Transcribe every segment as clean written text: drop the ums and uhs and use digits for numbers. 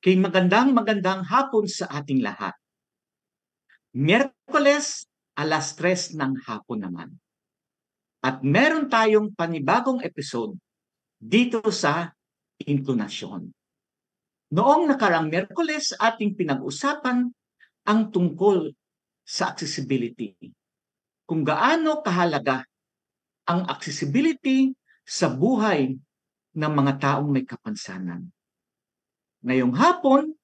Kay magandang hapon sa ating lahat. Miyerkules, 3:00 ng hapon naman. At meron tayong panibagong episode dito sa Intonasyon. Noong nakarang Miyerkules, ating pinag-usapan ang tungkol sa accessibility. Kung gaano kahalaga ang accessibility sa buhay ng mga taong may kapansanan. Ngayong hapon,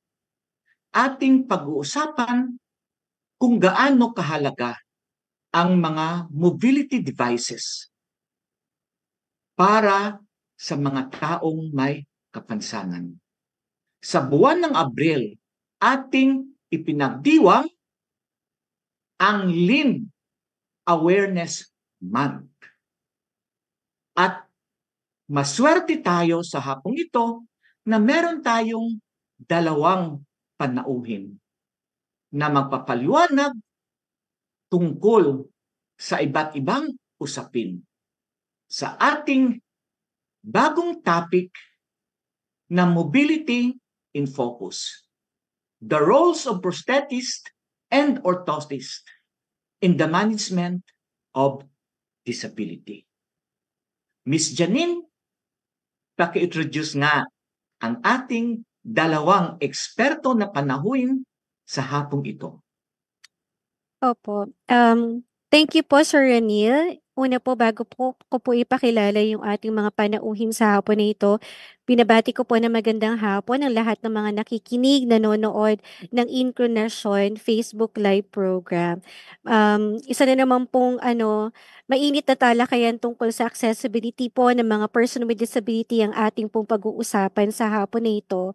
ating pag-uusapan kung gaano kahalaga ang mga mobility devices para sa mga taong may kapansanan. Sa buwan ng Abril, ating ipinagdiwang ang Limb Awareness Month. At maswerte tayo sa hapong ito na meron tayong dalawang panauhin na magpapaliwanag tungkol sa iba't ibang usapin sa ating bagong topic na mobility in focus. The roles of prosthetists and orthotists in the management of disability. Miss Janine, paki-introduce nga ang ating dalawang eksperto na panahuin sa hapong ito. Opo. Thank you po, Sir Ranil. Una po, bago po ko po ipakilala yung ating mga panauhin sa hapon na ito, binabati ko po na magandang hapon ang lahat ng mga nakikinig, nanonood ng Incarnation Facebook Live program. Isa na naman pong mainit na talakayan tungkol sa accessibility po ng mga person with disability ang ating pong pag-uusapan sa hapon na ito.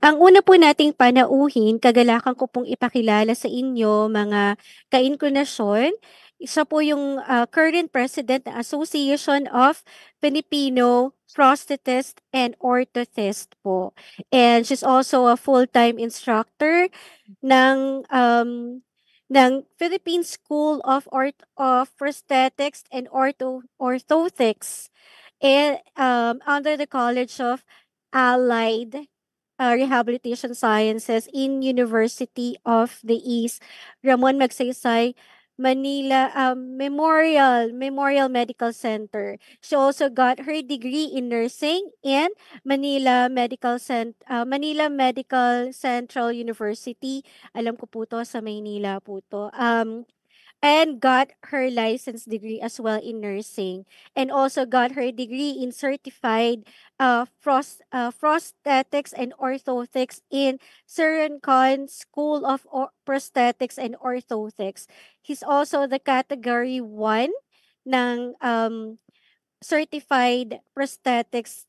Ang una po nating panauhin, kagalakan ko pong ipakilala sa inyo mga kainkarnasyon. Isa po yung current president ng Association of Filipino Prosthetists and Orthotists po. And she's also a full-time instructor ng Philippine School of Prosthetics and Orthotics and under the College of Allied Rehabilitation Sciences in University of the East, Ramon Magsaysay, Manila Memorial Medical Center. She also got her degree in nursing in Manila Medical Central University. Alam ko po to sa Maynila po to. And got her license degree as well in nursing, and also got her degree in certified prosthetics and orthotics in Serencon School of Prosthetics and Orthotics. He's also the category 1 ng certified prosthetist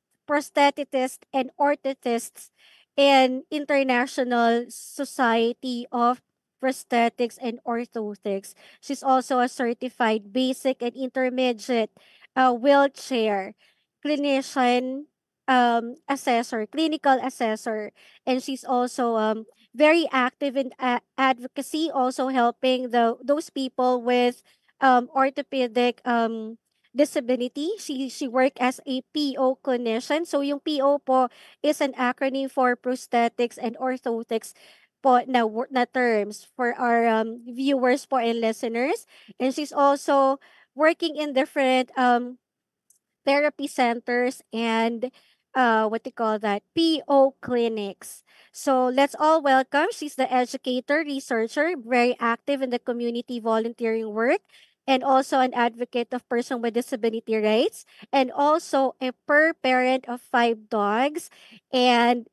and orthotists and International Society of Prosthetics and Orthotics. She's also a certified basic and intermediate wheelchair clinician assessor, clinical assessor, and she's also very active in advocacy, also helping those people with orthopedic disability. She worked as a PO clinician. So yung PO po is an acronym for prosthetics and orthotics po na terms for our viewers po and listeners. And she's also working in different therapy centers and what they call that, PO clinics. So let's all welcome. She's the educator, researcher, very active in the community volunteering work, and also an advocate of person with disability rights, and also a per parent of 5 dogs, and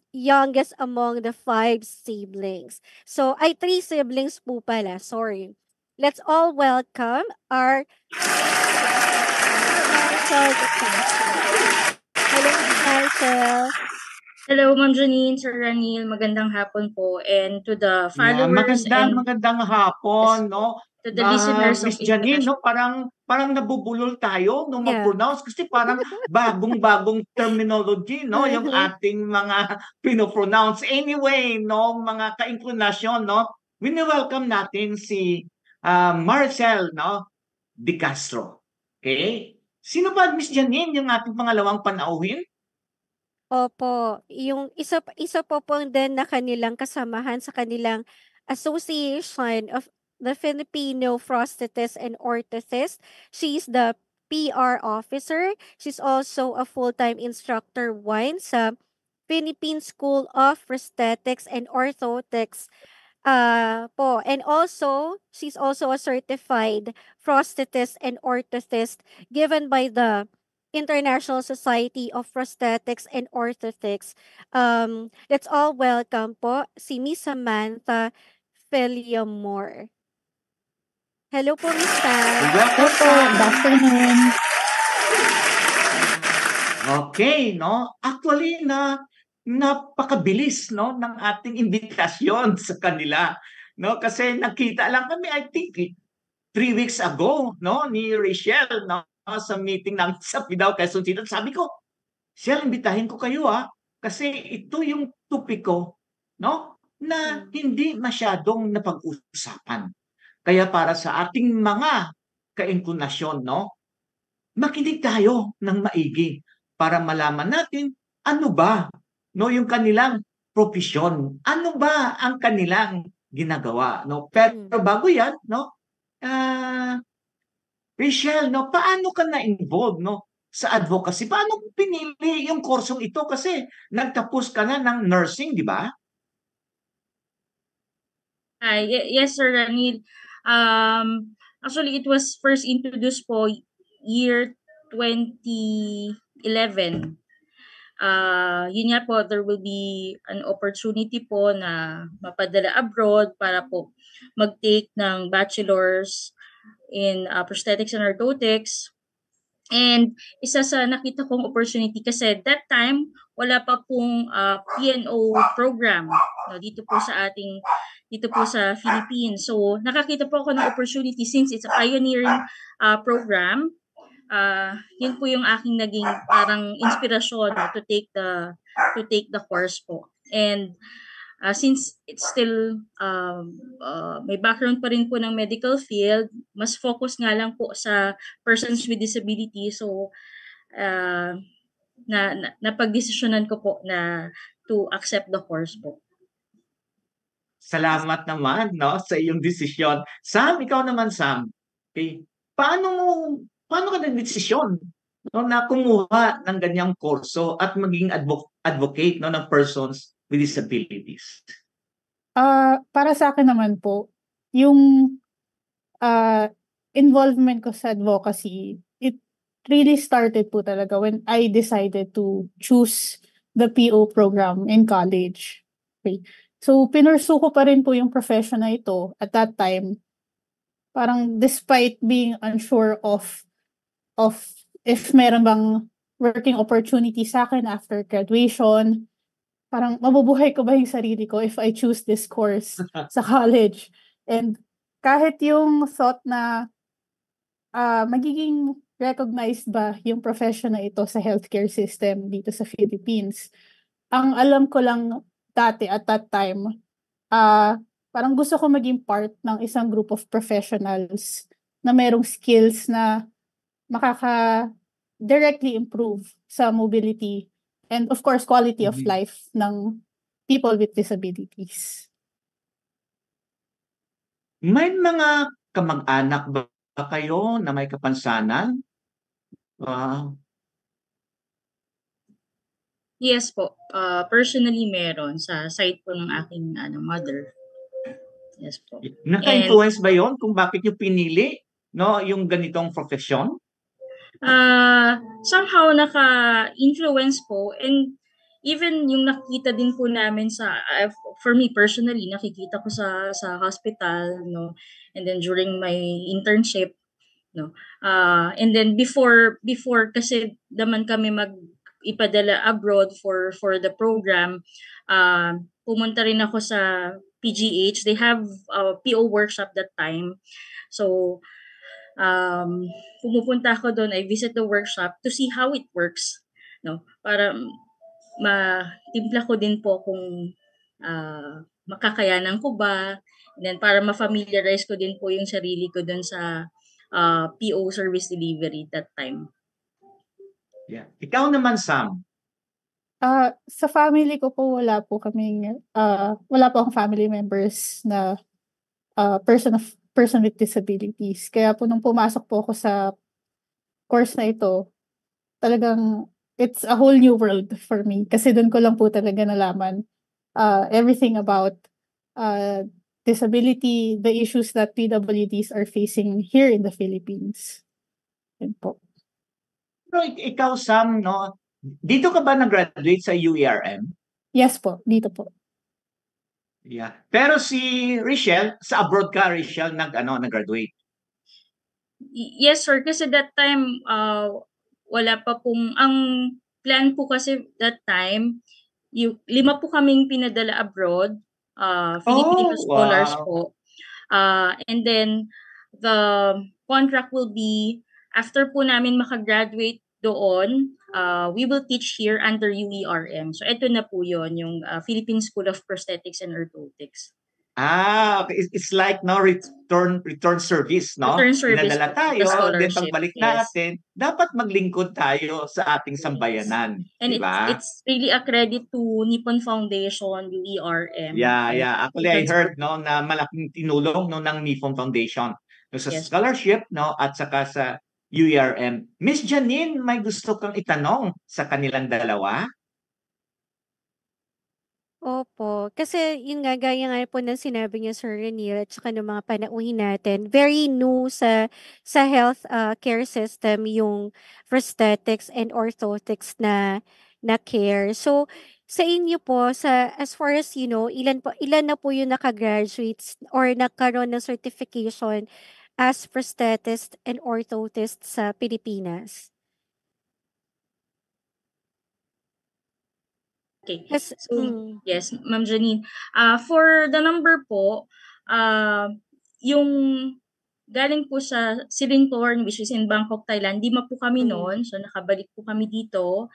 youngest among the 5 siblings. So ay 3 siblings po pala, sorry. Let's all welcome our Hello, Marcel. Hello, Ma'am Janine, Sir Ranil, magandang hapon po. And to the followers magandang hapon, Yes, no? to the listeners of Miss Janine, no? Parang nabubulol tayo no Yeah. mag-pronounce kasi parang bagong terminology, no? Yung ating mga pino-pronounce. Anyway, no, mga ka-inclinasyon, no? Wini-welcome natin si Marcel, no? De Castro. Okay? Sino ba, Miss Janine, yung ating pangalawang panauhin? Opo, yung isa po din na kanilang kasamahan sa kanilang Association of the Filipino Prosthetists and Orthotists. She's the PR officer. She's also a full-time instructor one sa Philippine School of Prosthetics and Orthotics. And also, she's also a certified prosthetist and orthotist given by the International Society of Prosthetics and Orthotics. Let's all welcome po si Miss Samantha Feliamore. Hello po, Miss Sam. Welcome, Opo, good afternoon. Okay, no? Actually, napakabilis, no, ng ating imbitasyon sa kanila, no? Kasi nakita lang kami, I think, 3 weeks ago, no, ni Rachel, no, sa meeting ng sa Pidao, Quezon City. Sabi ko, Shell, imbitahin ko kayo, kasi ito yung topiko, no, na hindi masyadong napag-usapan. Kaya para sa ating mga kainkunasyon, no, makinig tayo ng maigi para malaman natin ano ba, no, yung kanilang profesyon. Ano ba ang kanilang ginagawa, no? Pero bago 'yan, no, Rachel, no, paano ka na-involve, no, sa advocacy? Paano mo pinili yung kursong ito kasi nagtapos ka na ng nursing, di ba? Yes, Sir Ranil. Actually, it was first introduced po year 2011. Yun nga po, there will be an opportunity po na mapadala abroad para po mag-take ng bachelor's in prosthetics and orthotics. And isa sa nakita kong opportunity kasi that time wala pa pong PNO program, no, dito po sa Philippines. So nakakita po ako ng opportunity since it's a pioneering program. Yun po yung aking naging parang inspirasyon, no, to take the course po. And since it's still may background pa rin po ng medical field, mas focus nga lang po sa persons with disability. So, napagdesisyonan ko po na to accept the course po. Salamat naman, no, sa iyong desisyon. Sam, ikaw naman, Sam. Okay. Paano ka nagdesisyon, no, na kumuha ng ganyang kurso at maging advocate, no, ng persons with disabilities? Para sa akin naman po, yung involvement ko sa advocacy, it really started po talaga when I decided to choose the PO program in college. Okay. So, pinursu ko pa rin po yung profession na ito at that time. Parang despite being unsure of if meron bang working opportunity sa akin after graduation, parang mabubuhay ko ba yung sarili ko if I choose this course sa college. And kahit yung thought na magiging recognized ba yung profession na ito sa healthcare system dito sa Philippines, ang alam ko lang dati at that time, parang gusto ko maging part ng isang group of professionals na merong skills na makaka-directly improve sa mobility and of course quality of life ng people with disabilities. May mga kamag-anak ba kayo na may kapansanan? Yes po. Personally meron sa side po ng aking mother. Yes po. Naka-influence ba 'yon kung bakit niyo pinili, no, yung ganitong profesyon? Somehow naka-influence po, and even yung nakita din po namin for me personally, nakikita ko sa hospital, no, and then during my internship, no, and then before kasi naman kami ipadala abroad for the program, pumunta rin ako sa PGH. They have a PO workshop that time. So, pumupunta ako doon, I visit the workshop to see how it works, no, para matimpla ko din po kung makakayanan ko ba, and then para ma-familiarize ko din po yung sarili ko doon sa PO service delivery that time. Yeah. Ikaw naman, Sam. Sa family ko po wala po akong family members na person with disabilities. Kaya po nung pumasok po ako sa course na ito, talagang it's a whole new world for me kasi doon ko lang po talaga nalaman everything about disability, the issues that PWDs are facing here in the Philippines. Yun po. Pero ikaw, Sam, no? Dito ka ba nag-graduate sa UERM? Yes po, dito po. Yeah. Pero si Richelle, sa abroad ka, Richelle, nag-graduate. Yes, sir. Kasi that time, wala pa pong, ang plan po kasi that time, 5 po kaming pinadala abroad, Filipino scholars wow. po. And then, the contract will be, after po namin makagraduate doon, we will teach here under UERM. So, ito na po yun, yung Philippine School of Prosthetics and Orthotics. Okay. It's like return service, no? Return service Pinadala po, tayo, the then scholarship. pagbalik Yes. natin, dapat maglingkod tayo sa ating Yes. sambayanan. And diba? it's really a credit to Nippon Foundation, UERM. Yeah. Actually, I heard no na malaking tinulong no ng Nippon Foundation no, sa Yes. scholarship no at saka sa UERM. Miss Janine, may gusto kang itanong sa kanilang dalawa? Opo, kasi yun nga, gaya nga po ng sinabi niya Sir Reniel at saka ng mga panauhin natin, very new sa health care system yung prosthetics and orthotics na care. So sa inyo po, as far as you know, ilan na po yung nakagraduates or nagkaroon ng certification as prosthetist and orthotist sa Pilipinas? Okay. Yes. So, yes, Ma'am Janine. For the number po, yung galing po sa Silintorn, which is in Bangkok, Thailand, 5 po kami noon. So, nakabalik po kami dito.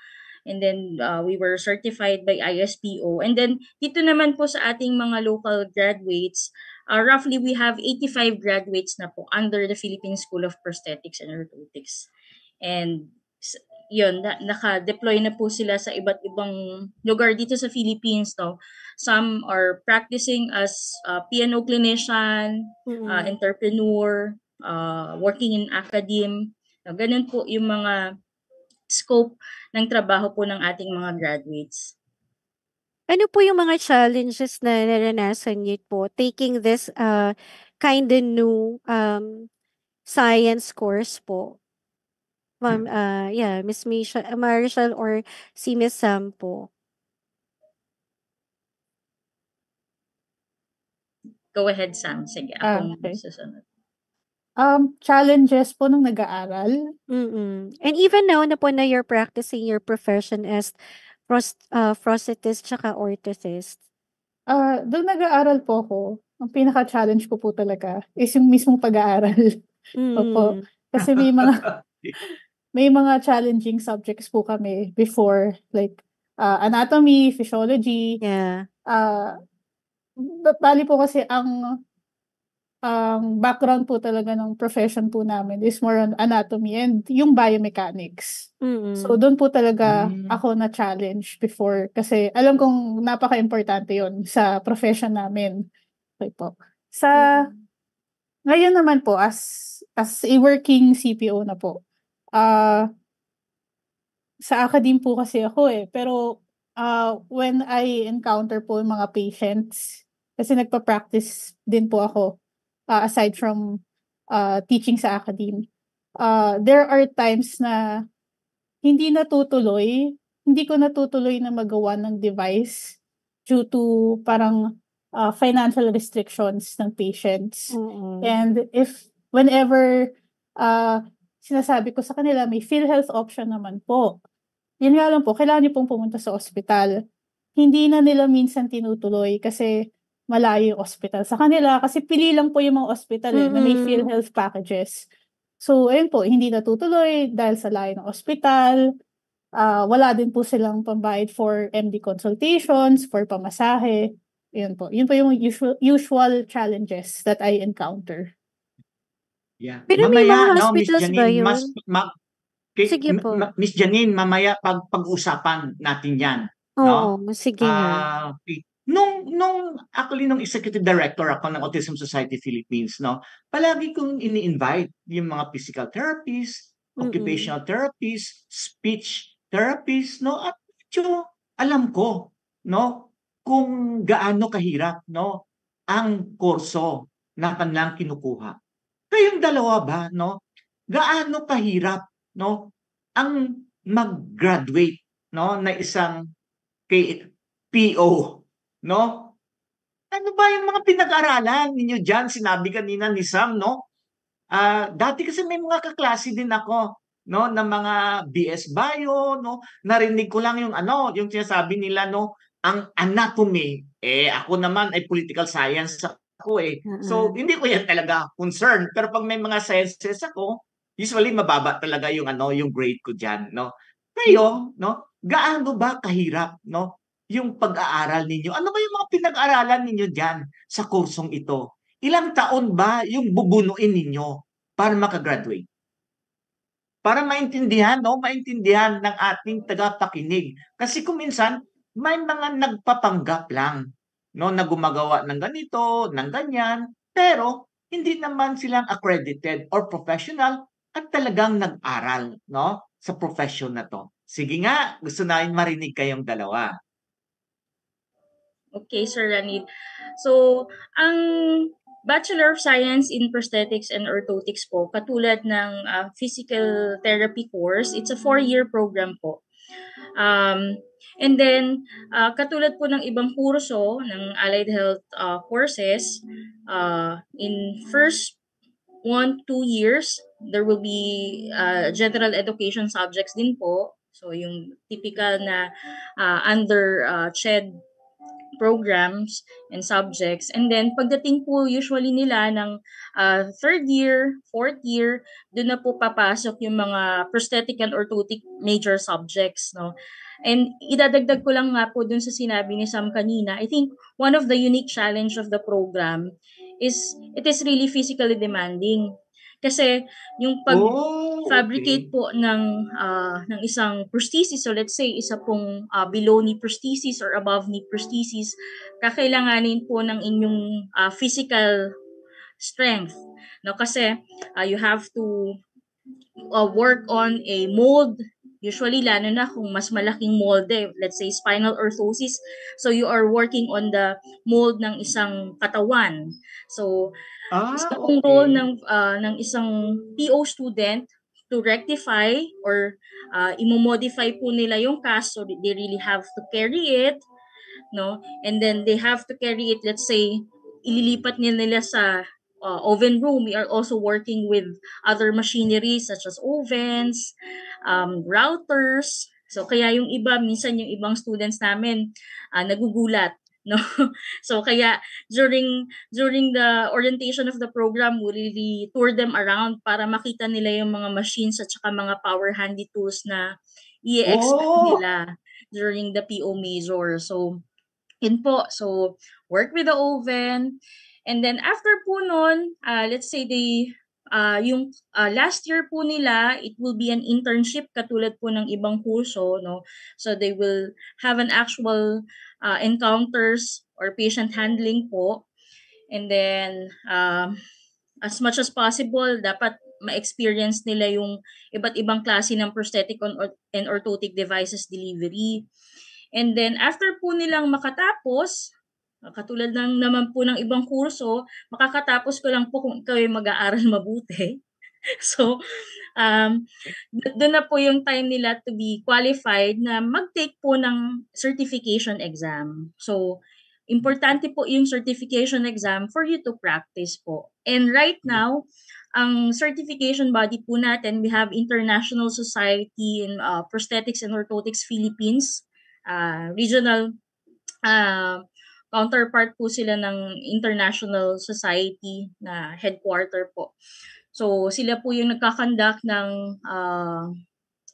And then, we were certified by ISPO. And then, dito naman po sa ating mga local graduates, roughly we have 85 graduates na po under the Philippine School of Prosthetics and Orthotics. And yun, naka-deploy na po sila sa iba't ibang lugar dito sa Philippines. No? Some are practicing as piano clinician, entrepreneur, working in academe. Ganun po yung mga scope ng trabaho po ng ating mga graduates. Ano po yung mga challenges na naranasan niyo po taking this kind of new science course po? Miss Marichelle or si Miss Sam po. Go ahead, Sam. Sige, akong Okay. susunod. Challenges po nung nag-aaral. And even now na po na you're practicing your profession as prosthetist tsaka orthotist. Doon nag-aaral po ako, ang pinaka-challenge ko po talaga is yung mismong pag-aaral. Opo. Kasi may mga challenging subjects po kami before, like anatomy, physiology. Yeah. Bali po kasi ang background po talaga ng profession po namin is more on anatomy and yung biomechanics. So doon po talaga ako na-challenge before kasi alam kong napaka-importante yon sa profession namin. Okay po. Ngayon naman po as a working CPO na po. Sa academe po kasi ako pero when I encounter po yung mga patients, kasi nagpa-practice din po ako aside from teaching sa academe. There are times na hindi ko natutuloy na magawa ng device due to parang financial restrictions ng patients. And whenever sinasabi ko sa kanila, may PhilHealth option naman po. Yun nga lang po, kailangan niyo pong pumunta sa ospital. Hindi na nila minsan tinutuloy kasi malayo yung ospital sa kanila. Kasi pili lang po yung mga ospital na may PhilHealth packages. So, ayun po, hindi natutuloy dahil sa layo ng ospital. Wala din po silang pambayad for MD consultations, for pamasahe. Yun po yung usual challenges that I encounter. Yeah. Pero may mamaya, mga Miss hospitals ba Janine, yun? Sige po. Miss Janine, mamaya pag-usapan natin yan. no? Oo, sige nga. Nung actually nung executive director ako ng Autism Society Philippines, no, palagi kong ini-invite yung mga physical therapist, occupational therapist, speech therapist, no, at medyo alam ko, no, kung gaano kahirap, no, ang kurso na kanilang kinukuha. Kayong dalawa ba, no, gaano kahirap, no, ang mag-graduate, no, na isang PO, no? Ano ba yung mga pinag-aralan ninyo diyan? Sinabi kanina ni Sam, no? Dati kasi may mga kaklase din ako, no, ng mga BS Bio, no? Narinig ko lang yung ano, yung sinasabi nila, no, ang anatomy. Ako naman ay political science ako eh. So, hindi ko yan talaga concern. Pero pag may mga sciences ako, usually mababa talaga yung ano, yung grade ko diyan, no? Kayo, no? Gaano ba kahirap, no? Yung pag-aaral ninyo? Ano ba yung mga pinag-aralan ninyo diyan sa kursong ito? Ilang taon ba yung bubunuin ninyo para makagraduate? Para maintindihan, no? Maintindihan ng ating tagapakinig. Kasi kung minsan, may mga nagpapanggap lang, no? Na gumagawa ng ganito, ng ganyan, pero hindi naman silang accredited or professional at talagang nag-aral, no? Sa profession na to. Sige nga, gusto namin marinig kayong dalawa. Okay, Sir Ranid. So, ang Bachelor of Science in Prosthetics and Orthotics po, katulad ng physical therapy course, it's a 4-year program po. And then, katulad po ng ibang kurso ng allied health courses, in first 1-2 years, there will be general education subjects din po. So, yung typical na under CHED programs and subjects. And then, pagdating po usually nila ng third year, fourth year, doon na po papasok yung mga prosthetic and orthotic major subjects, no? And idadagdag ko lang nga po dun sa sinabi ni Sam kanina, I think one of the unique challenge of the program is it is really physically demanding. Kasi yung pag-fabricate po ng isang prosthesis, so let's say isa pong below knee prosthesis or above knee prosthesis, kakailanganin po ng inyong physical strength. No? Kasi you have to work on a mold, usually lalo na kung mas malaking molde, let's say spinal orthosis, so you are working on the mold ng isang katawan. So, isa pong role ng isang PO student to rectify or imo-modify po nila yung cast, so they really have to carry it, no? And then they have to carry it, let's say, ililipat nila sa oven room. We are also working with other machinery such as ovens, routers. So kaya yung iba, minsan yung ibang students namin nagugulat, no? So kaya during the orientation of the program, we really tour them around para makita nila yung mga machines at saka mga power handy tools na i-expect nila during the PO major. So yun po. So work with the oven. And then after po nun, let's say yung last year po nila, it will be an internship katulad po ng ibang kurso, no? So they will have an actual encounters or patient handling po. And then as much as possible, dapat ma-experience nila yung iba't ibang klase ng prosthetic and orthotic devices delivery. And then after po nilang makatapos, katulad ng naman po ng ibang kurso, makakatapos ko lang po kung ikaw ay mag-aaral mabuti. So, doon na po yung time nila to be qualified na mag-take po ng certification exam. So, importante po yung certification exam for you to practice po. And right now, ang certification body po natin, we have International Society in Prosthetics and Orthotics Philippines, regional counterpart po sila ng International Society na headquarter po. So, sila po yung nagkakandak ng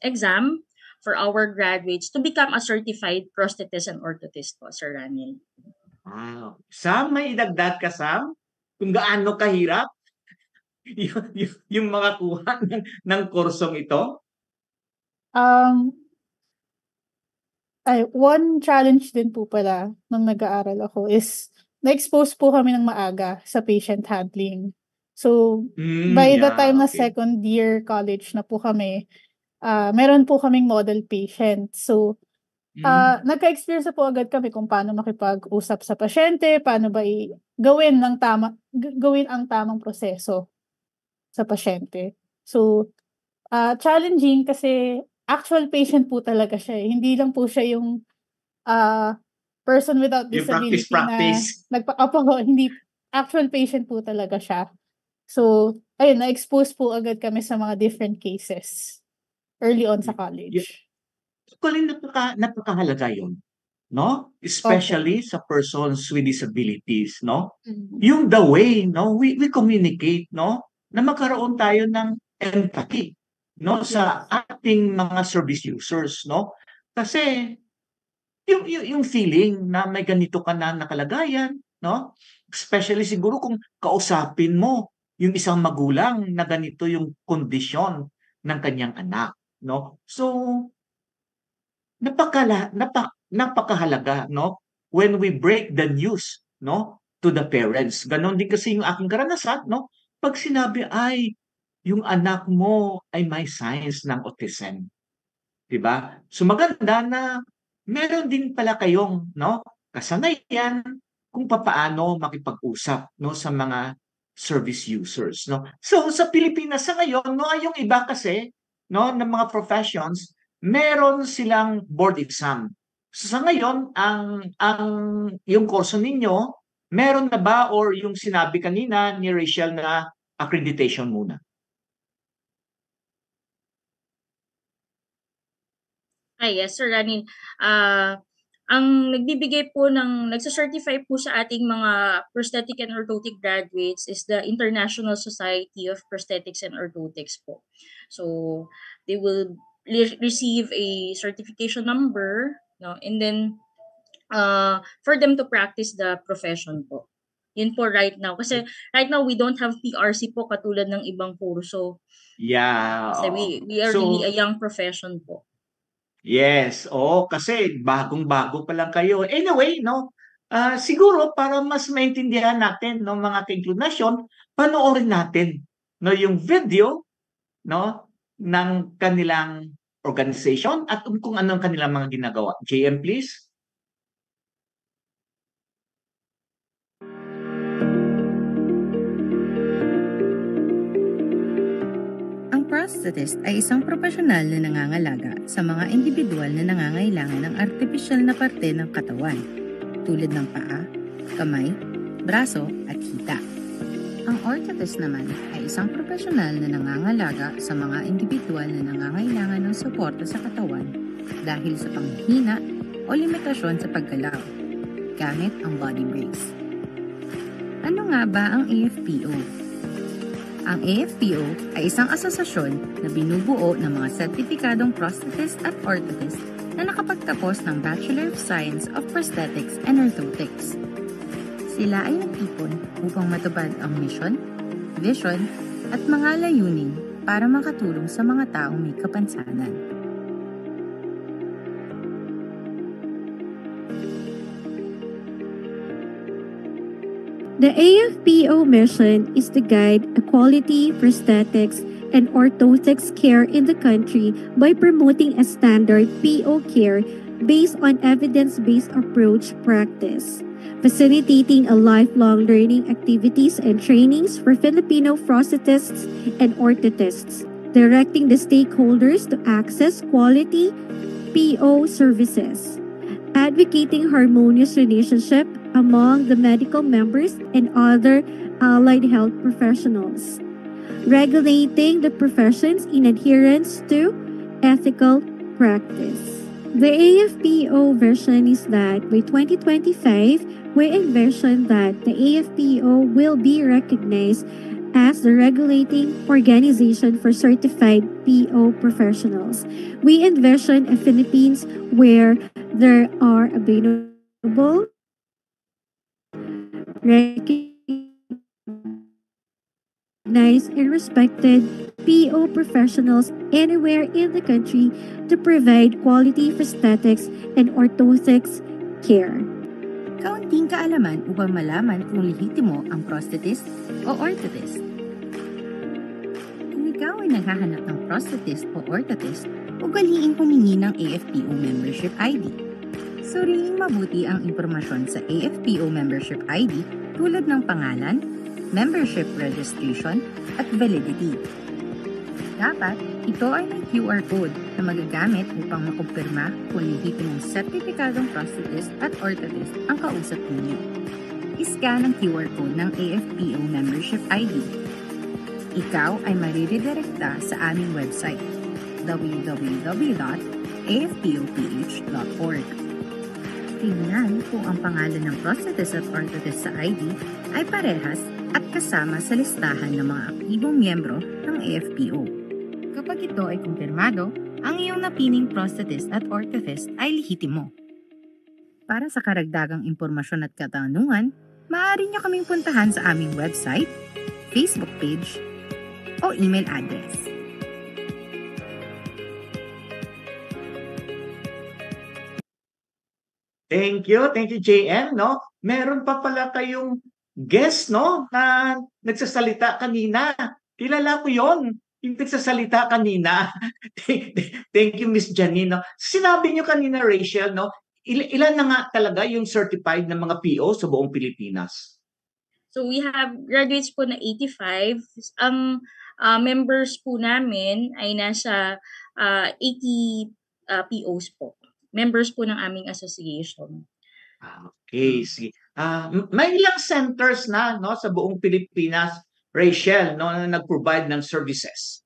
exam for our graduates to become a certified prosthetist and orthotist po, Sir Ranil. Wow. Sam, may idagdag ka, Sam? Kung gaano kahirap yung mga kuha ng kursong ito? One challenge din po pala nung nag-aaral ako is na-expose po kami ng maaga sa patient handling. So, by the time na okay. second year college na po kami, meron po kaming model patient. So, nagka-experience na po agad kami kung paano makipag-usap sa pasyente, paano ba gawin ang tamang proseso sa pasyente. So, challenging kasi actual patient po talaga siya eh. Hindi lang po siya yung person without Yung disability practice. na hindi actual patient po talaga siya. So, ayun, na-expose po agad kami sa mga different cases early on sa Yeah. college. Actually, napakahalaga yun, no? Opo. Especially sa persons with disabilities, no? Mhm. Yung the way, no, we communicate, no, na magkaroon tayo ng empathy, no, sa ating mga service users, no? Kasi yung feeling na may ganito ka na nakalagayan, no? Especially siguro kung kausapin mo yung isang magulang na ganito yung kondisyon ng kanyang anak, no? So, napakahalaga, no, when we break the news, no, to the parents. Ganon din kasi yung aking karanasan, no, pag sinabi ay yung anak mo ay may signs ng autism, 'di ba? So maganda na meron din pala kayong, no, kasanayan kung papaano makipag-usap, no, sa mga service users, no. So sa Pilipinas sa ngayon, no, ay yung iba kasi, no, ng mga professions, meron silang board exam. So sa ngayon, ang yung kurso ninyo, meron na ba or yung sinabi kanina ni Rachel na accreditation muna? Yes, Sir Ranin. Ang nagsa-certify po sa ating mga prosthetic and orthotic graduates is the International Society of Prosthetics and Orthotics po. So, they will receive a certification number, no? And then, for them to practice the profession po. Yun po right now. Kasi right now, we don't have PRC po katulad ng ibang kurso. Yeah, Kasi oo. we are really a young profession po. Yes, oo, kasi bagong-bago pa lang kayo. Anyway, no, siguro para mas maintindihan natin, no, mga ka-inclinasyon, panoorin natin, no, yung video, no, ng kanilang organization at kung anong kanilang mga ginagawa. JM, please. Ang prosthetist ay isang profesional na nangangalaga sa mga individual na nangangailangan ng artipisyal na parte ng katawan, tulad ng paa, kamay, braso at hita. Ang orthotist naman ay isang profesional na nangangalaga sa mga individual na nangangailangan ng suporta sa katawan dahil sa panghihina o limitasyon sa paggalaw, gamit ang body brace. Ano nga ba ang AFPO? Ang AFPO ay isang asosasyon na binubuo ng mga sertifikadong prosthetist at orthotist na nakapagtapos ng Bachelor of Science of Prosthetics and Orthotics. Sila ay nagtipon upang matupad ang mission, vision, at mga layunin para makatulong sa mga taong may kapansanan. The AFPO mission is to guide a quality prosthetics and orthotics care in the country by promoting a standard PO care based on evidence-based approach practice, facilitating a lifelong learning activities and trainings for Filipino prosthetists and orthotists, directing the stakeholders to access quality PO services, advocating harmonious relationship among the medical members and other allied health professionals, regulating the professions in adherence to ethical practice. The AFPO vision is that by 2025, we envision that the AFPO will be recognized as the regulating organization for certified PO professionals. We envision a Philippines where there are available recognized recognized and respected PO professionals anywhere in the country to provide quality prosthetics and orthotics care. Kaunting kaalaman upang malaman kung lehitimo ang prosthetist o orthotist. Kung ikaw ay naghahanap ng prosthetist o orthotist, ugaliin humingi ng AFPO Membership ID. Suriin mabuti ang impormasyon sa AFPO Membership ID tulad ng pangalan, membership registration, at validity. Dapat, ito ay may QR code na magagamit upang makumpirma kung lehitimong sertipikadong prosthetist at orthotist ang kausap ninyo. I-scan ang QR code ng AFPO Membership ID. Ikaw ay mariredirekta sa aming website, www.afpoph.org. Tingnan kung ang pangalan ng prosthetist at orthotist sa ID ay parehas at kasama sa listahan ng mga aktibong miyembro ng AFPO. Kapag ito ay kumpirmado, ang iyong napining prosthetist at orthotist ay lehitimo. Para sa karagdagang impormasyon at katanungan, maaari niyo kaming puntahan sa aming website, Facebook page, o email address. Thank you, JM, no? Meron pa pala kayong guest, no, na nagsasalita kanina. Kilala ko 'yon, yung nagsasalita kanina. Thank you, Miss Janine, no? Sinabi niyo kanina, Rachel, no, ilan na nga talaga yung certified na mga PO sa buong Pilipinas? So we have graduates po na 85. Ang members po namin ay nasa 80 POs po. Members po ng aming association. Okay, sige. May ilang centers na, no, sa buong Pilipinas, Rachel, no, na nag-provide ng services?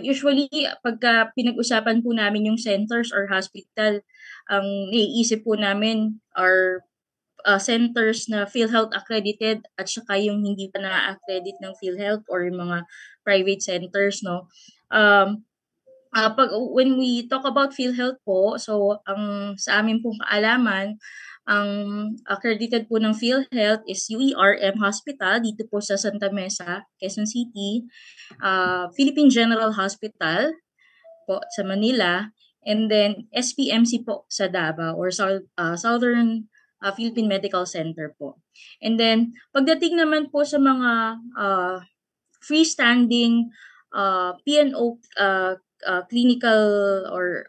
Usually, pagka pinag-usapan po namin yung centers or hospital, ang naiisip po namin are centers na PhilHealth accredited at saka yung hindi pa na-accredit ng PhilHealth or yung mga private centers, no. When we talk about PhilHealth po, so ang sa amin pong kaalaman, ang accredited po ng PhilHealth is UERM Hospital dito po sa Santa Mesa, Quezon City, Philippine General Hospital po sa Manila, and then SPMC po sa Davao or Southern Philippine Medical Center po. And then pagdating naman po sa mga freestanding PNO clinical or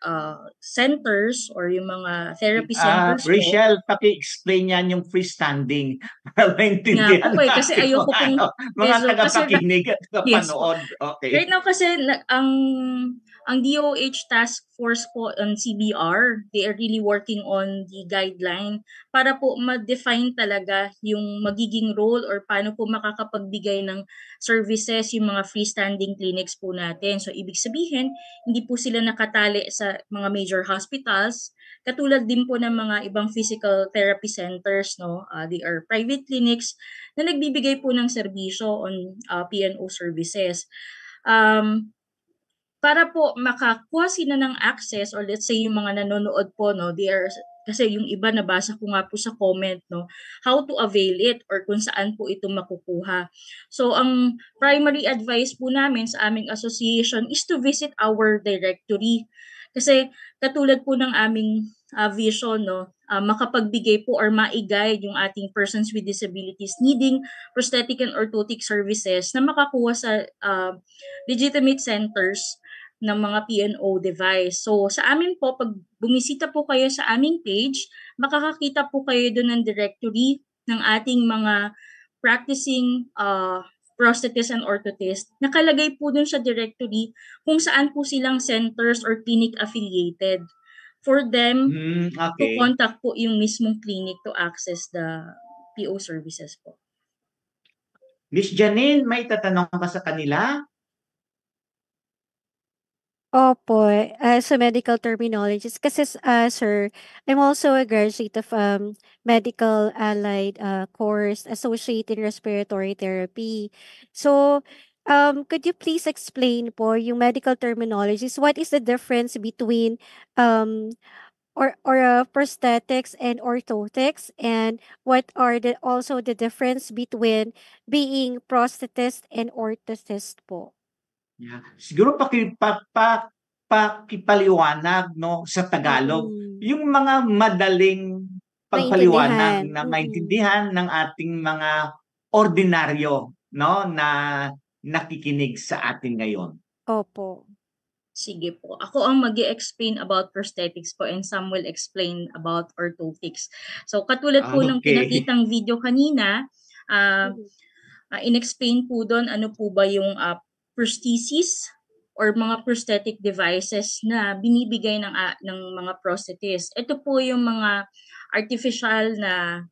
centers or yung mga therapy centers po. Rachel, paki-explain yan yung freestanding para maintindihan okay, kasi ayoko pong mga tagapakinig at tagapanood. Okay. Right now kasi ang DOH task force po on CBR, they are really working on the guideline para po ma-define talaga yung magiging role or paano po makakapagbigay ng services yung mga freestanding clinics po natin. So ibig sabihin, hindi po sila nakatali sa mga major hospitals, katulad din po ng mga ibang physical therapy centers, no. They are private clinics na nagbibigay po ng serbisyo on PNO services. Para po makakuha sila ng access or let's say yung mga nanonood po, no, they are, kasi yung iba nabasa ko nga po sa comment, no, how to avail it or kung saan po ito makukuha. So ang primary advice po namin sa aming association is to visit our directory. Kasi katulad po ng aming vision, no, makapagbigay po or ma-guide yung ating persons with disabilities needing prosthetic and orthotic services na makakuha sa legitimate centers ng mga PNO device. So sa amin po, pag bumisita po kayo sa aming page, makakakita po kayo doon ng directory ng ating mga practicing prosthetists and orthotists. Nakalagay po doon sa directory kung saan po silang centers or clinic affiliated for them to contact po yung mismong clinic to access the PO services po. Miss Janine, may tatanong ka sa kanila? Opo, as a medical terminologist, kasi sir, I'm also a graduate of medical allied course associated in respiratory therapy. So, could you please explain po yung medical terminologies? What is the difference between or prosthetics and orthotics, and what are also the difference between being prosthetist and orthotist po? Yeah. Siguro pakipaliwanag 'no, sa Tagalog, Mm. yung mga madaling pagpaliwanag Maintindihan, na maintindihan ng ating mga ordinaryo 'no, na nakikinig sa atin ngayon. Opo. Sige po. Ako ang mag-e-explain about prosthetics po and Sam will explain about orthotics. So katulad po ng Okay. pinakitang video kanina, Mhm. in-explain po doon ano po ba yung prosthesis or mga prosthetic devices na binibigay ng mga prosthetists. Ito po yung mga artificial na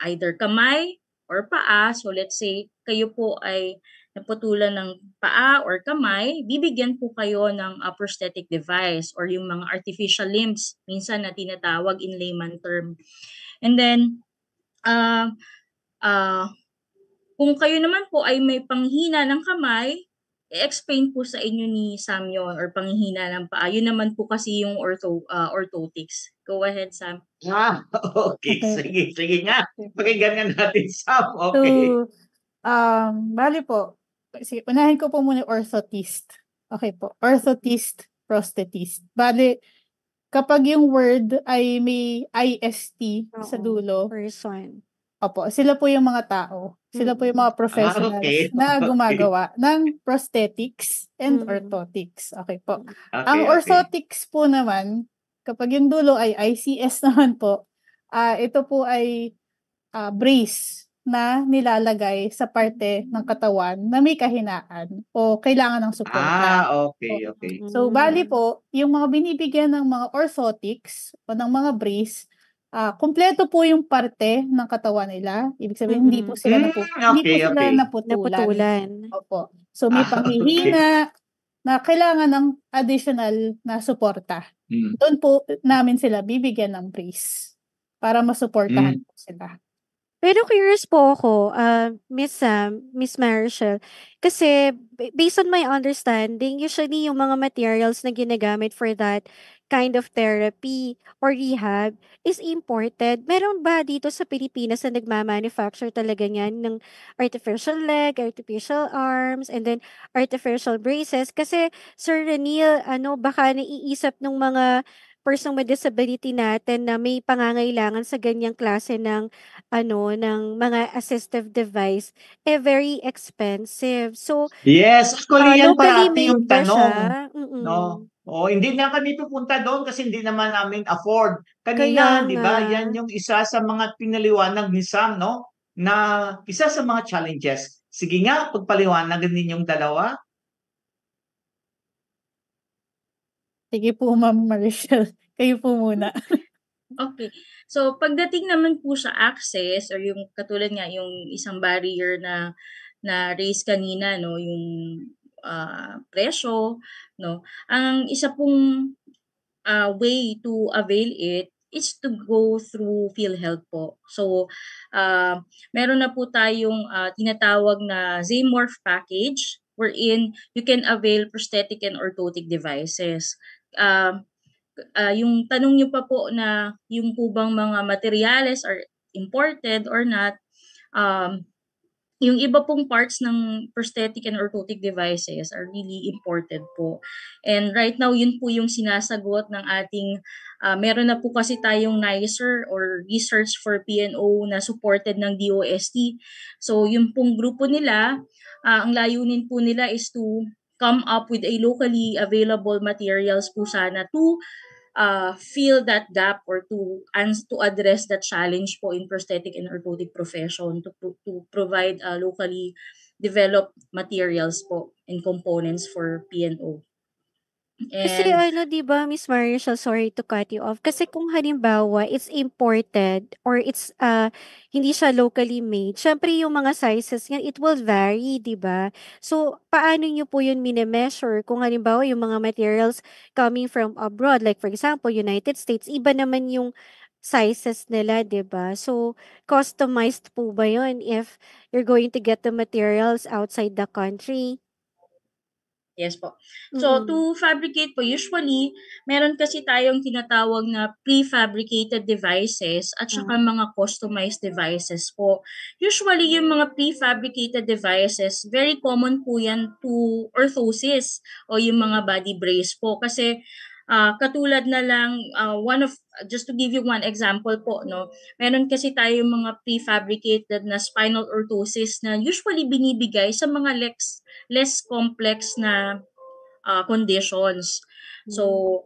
either kamay or paa. So let's say kayo po ay naputulan ng paa or kamay, bibigyan po kayo ng prosthetic device or yung mga artificial limbs, minsan na tinatawag in layman term. And then, uh, uh, kung kayo naman po ay may panghina ng kamay, i-explain po sa inyo ni Sam yun or panghina ng paa. Yun naman po kasi yung orthotics. Go ahead, Sam. Okay. Okay. Sige nga. Pakinggan nga natin, Sam. So, Okay. bale po, sige, unahin ko po muna yung orthotist. Okay po, orthotist, prosthetist. Bale, kapag yung word ay may IST sa Oo, dulo, person. opo, sila po yung mga tao. Sila po yung mga professionals Okay. na Okay. gumagawa ng prosthetics and Mm. orthotics. Okay po. Okay, Ang okay. orthotics po naman, kapag yung dulo ay ICS naman po, ito po ay brace na nilalagay sa parte ng katawan na may kahinaan o kailangan ng suporta. Okay. So, bali Mm. po, yung mga binibigyan ng mga orthotics o ng mga brace, kumpleto po yung parte ng katawan nila. Ibig sabihin, hindi po sila Okay, naputulan. Naputulan. Opo. So, may Okay. panghihina na kailangan ng additional na suporta. Mm. Doon po namin sila bibigyan ng brace para masuportahan po sila. Pero curious po ako, Miss Sam, Miss Marichel, kasi based on my understanding, usually yung mga materials na ginagamit for that kind of therapy or rehab is imported. Meron ba dito sa Pilipinas na nagma-manufacture talaga niyan ng artificial leg, artificial arms, and then artificial braces? Kasi Sir Reniel, baka naiisip ng mga person with disability natin na may pangangailangan sa ganyang klase ng ng mga assistive device, very expensive. So, Yes, actually yan locally parati made yung ba tanong, siya? no? Hindi na kami pupunta doon kasi hindi naman namin afford. Kaya Kanina, 'di nga. ba, yan yung isa sa mga pinaliwanag ni Sam, no? Na isa sa mga challenges. Sige nga, pagpaliwanagan ninyong dalawa. Sige po, Ma'am Marichel. Kayo po muna. Okay. So, pagdating naman po sa access or yung katulad nga yung isang barrier na raise kanina, no, yung presyo, no. Ang isa pong way to avail it is to go through PhilHealth po. So, meron na po tayong tinatawag na ZMorph package wherein you can avail prosthetic and orthotic devices. Yung tanong niyo pa po na yung po bang mga materyales are imported or not, yung iba pong parts ng prosthetic and orthotic devices are really imported po. And right now, yun po yung sinasagot ng ating, meron na po kasi tayong NICER or Research for PNO na supported ng DOST. So, yung pong grupo nila, ang layunin po nila is to come up with a locally available materials po sana to fill that gap or to address that challenge po in prosthetic and orthotic profession to provide locally developed materials po and components for PNO. Kasi And 'di ba, Miss Marichel, sorry to cut you off. Kasi kung halimbawa it's imported or it's, hindi siya locally made, siyempre yung mga sizes niyan, it will vary, 'di ba? So, paano niyo po yun mine-measure kung halimbawa yung mga materials coming from abroad, like for example, United States, iba naman yung sizes nila, 'di ba? So, customized po ba yun if you're going to get the materials outside the country? Yes po. So, to fabricate po, usually, meron kasi tayong tinatawag na prefabricated devices at saka mga customized devices po. Usually, yung mga prefabricated devices, very common po yan to orthosis o yung mga body brace po. Kasi, katulad na lang, just to give you one example po, no, meron kasi tayong mga prefabricated na spinal orthosis na usually binibigay sa mga less complex na conditions. So,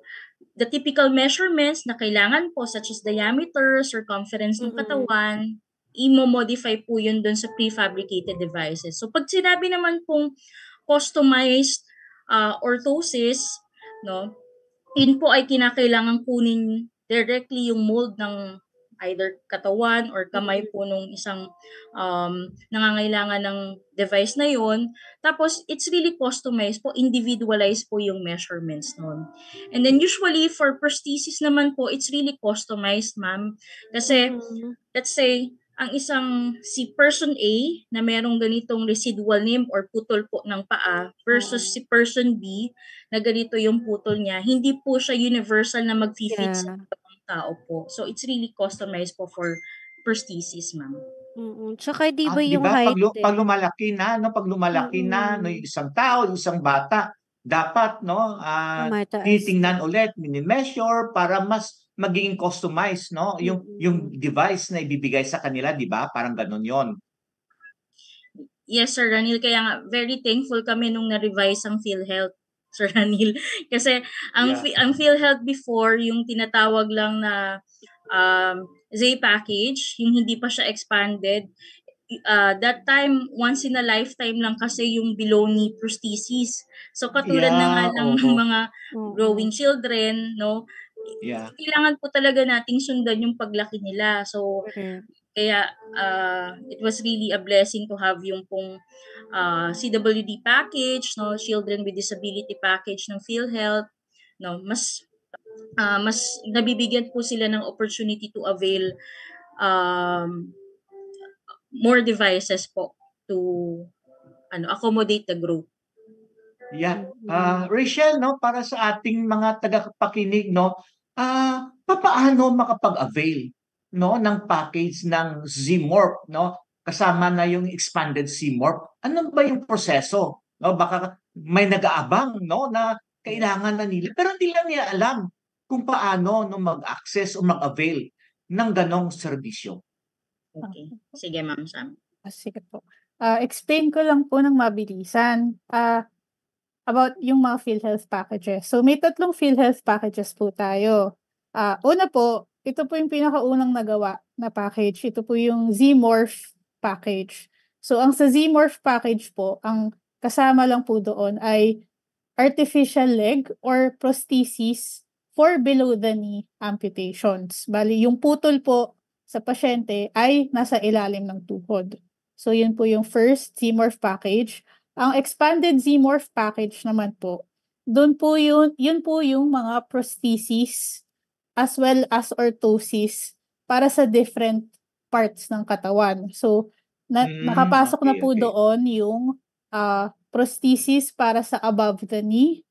the typical measurements na kailangan po such as diameter, circumference ng katawan, i-modify po yun dun sa prefabricated devices. So, pag sinabi naman pong customized orthosis, no, yun po ay kinakailangan kunin directly yung mold ng either katawan or kamay po nung isang nangangailangan ng device na yon. Tapos, it's really customized po, individualized po yung measurements nun. And then usually, for prosthesis naman po, it's really customized, ma'am. Kasi, let's say, ang si person A na merong ganitong residual limb or putol po ng paa versus si person B na ganito yung putol niya, hindi po siya universal na mag-fit sa tao po. So, it's really customized po for prosthesis, ma'am. Tsaka di ba Di yung ba, height pag lumalaki na, no, yung isang tao, yung isang bata, dapat, no, mataas titingnan ulit, mini-measure para mas magiging customized, no, yung device na ibibigay sa kanila, di ba? Parang ganun yon. Yes, Sir Ranil. Kaya nga, very thankful kami nung na-revise ang PhilHealth, Sir Ranil. Kasi ang PhilHealth before, yung tinatawag lang na Z package, yung hindi pa siya expanded, that time, once in a lifetime lang kasi yung below knee prosthesis. So, katulad na nga lang ng mga growing children, no? Kailangan po talaga nating sundan yung paglaki nila. So, kaya it was really a blessing to have yung pong CWD package, no, Children with Disability package ng PhilHealth, no, mas nabibigyan po sila ng opportunity to avail more devices po to accommodate the growth. Rachel, no, para sa ating mga tagapakinig, no, paano makapag-avail, no, ng package ng Z-Morph, no, kasama na yung expanded Z-Morph? Ano ba yung proseso? No, baka may nag-aabang, no, na kailangan na nila pero hindi lang nila alam kung paano no mag-access o mag-avail ng ganong serbisyo. Okay. Sige, Ma'am Sam. Sige po. Explain ko lang po ng mabilisan about yung mga PhilHealth packages. So, may 3 PhilHealth packages po tayo. Una po, ito po yung pinakaunang nagawa na package. Ito po yung Z-Morph package. So, ang sa Z-Morph package po, ang kasama lang po doon ay artificial leg or prosthesis for below-the-knee amputations. Bali, yung putol po sa pasyente ay nasa ilalim ng tuhod. So, yun po yung first Z-Morph package. Ang expanded Z-Morph package naman po, doon po yun po yung mga prosthesis as well as orthosis para sa different parts ng katawan. So, nakapasok na po doon yung prosthesis para sa above the knee,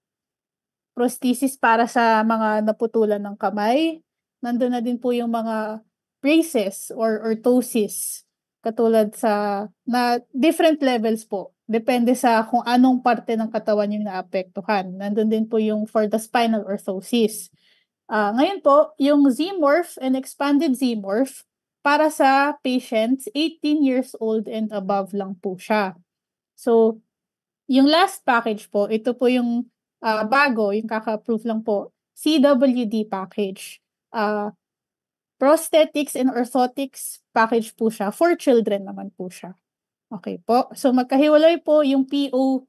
prosthesis para sa mga naputulan ng kamay, nandun na din po yung mga braces or orthosis, katulad sa na different levels po. Depende sa kung anong parte ng katawan yung naapektuhan. Nandun din po yung for the spinal orthosis. Ngayon po, yung Z-Morph and expanded Z-Morph para sa patients 18 years old and above lang po siya. So, yung last package po, ito po yung bago, yung kaka-approve lang po, CWD package. Prosthetics and orthotics package po siya. For children naman po siya. Okay po. So, magkahiwalay po yung PO,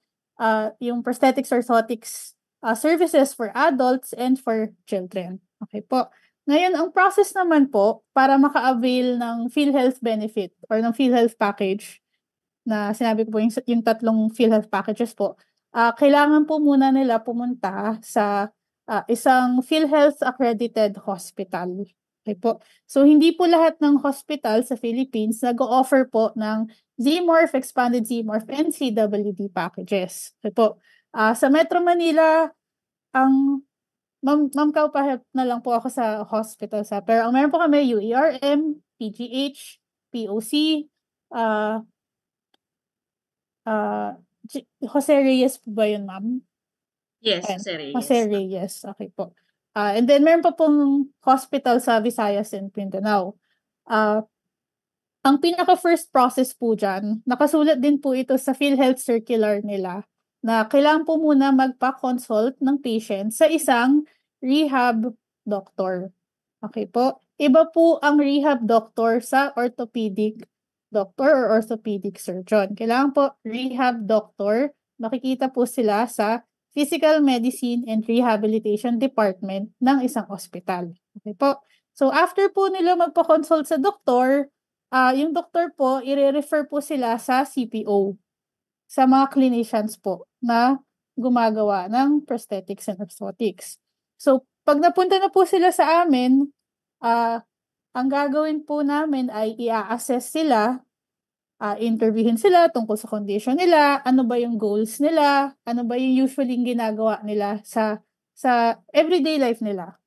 yung prosthetics, orthotics services for adults and for children. Okay po. Ngayon, ang process naman po para maka-avail ng PhilHealth benefit or ng PhilHealth package na sinabi ko po yung 3 PhilHealth packages po, kailangan po muna nila pumunta sa isang PhilHealth accredited hospital. Okay po. So, hindi po lahat ng hospital sa Philippines nag-o-offer po ng Z-Morph, expanded Z-Morph, and CWD packages. Okay po. Sa Metro Manila, ang Ma'am Kau, pa-help na lang po ako sa hospital pero ang meron po kami UERM, PGH, POC, ah, Jose Reyes po ba yun, ma'am? Yes, Ayan, Jose Reyes. Jose Reyes, okay po. And then meron pa pong hospital sa Visayas and Mindanao. Ang pinaka-first process po dyan, nakasulat din po ito sa PhilHealth circular nila, na kailangan po muna magpa-consult ng patient sa isang rehab doctor. Okay po? Iba po ang rehab doctor sa orthopedic doctor or orthopedic surgeon. Kailangan po rehab doctor, makikita po sila sa physical medicine and rehabilitation department ng isang ospital. Okay po? So after po nila magpa-consult sa doktor, yung doktor po, i-refer po sila sa CPO, sa mga clinicians po na gumagawa ng prosthetics and orthotics. So, pag napunta na po sila sa amin, ang gagawin po namin ay i-assess sila, interviewin sila tungkol sa condition nila, ano ba yung goals nila, ano ba yung usually ginagawa nila sa everyday life nila.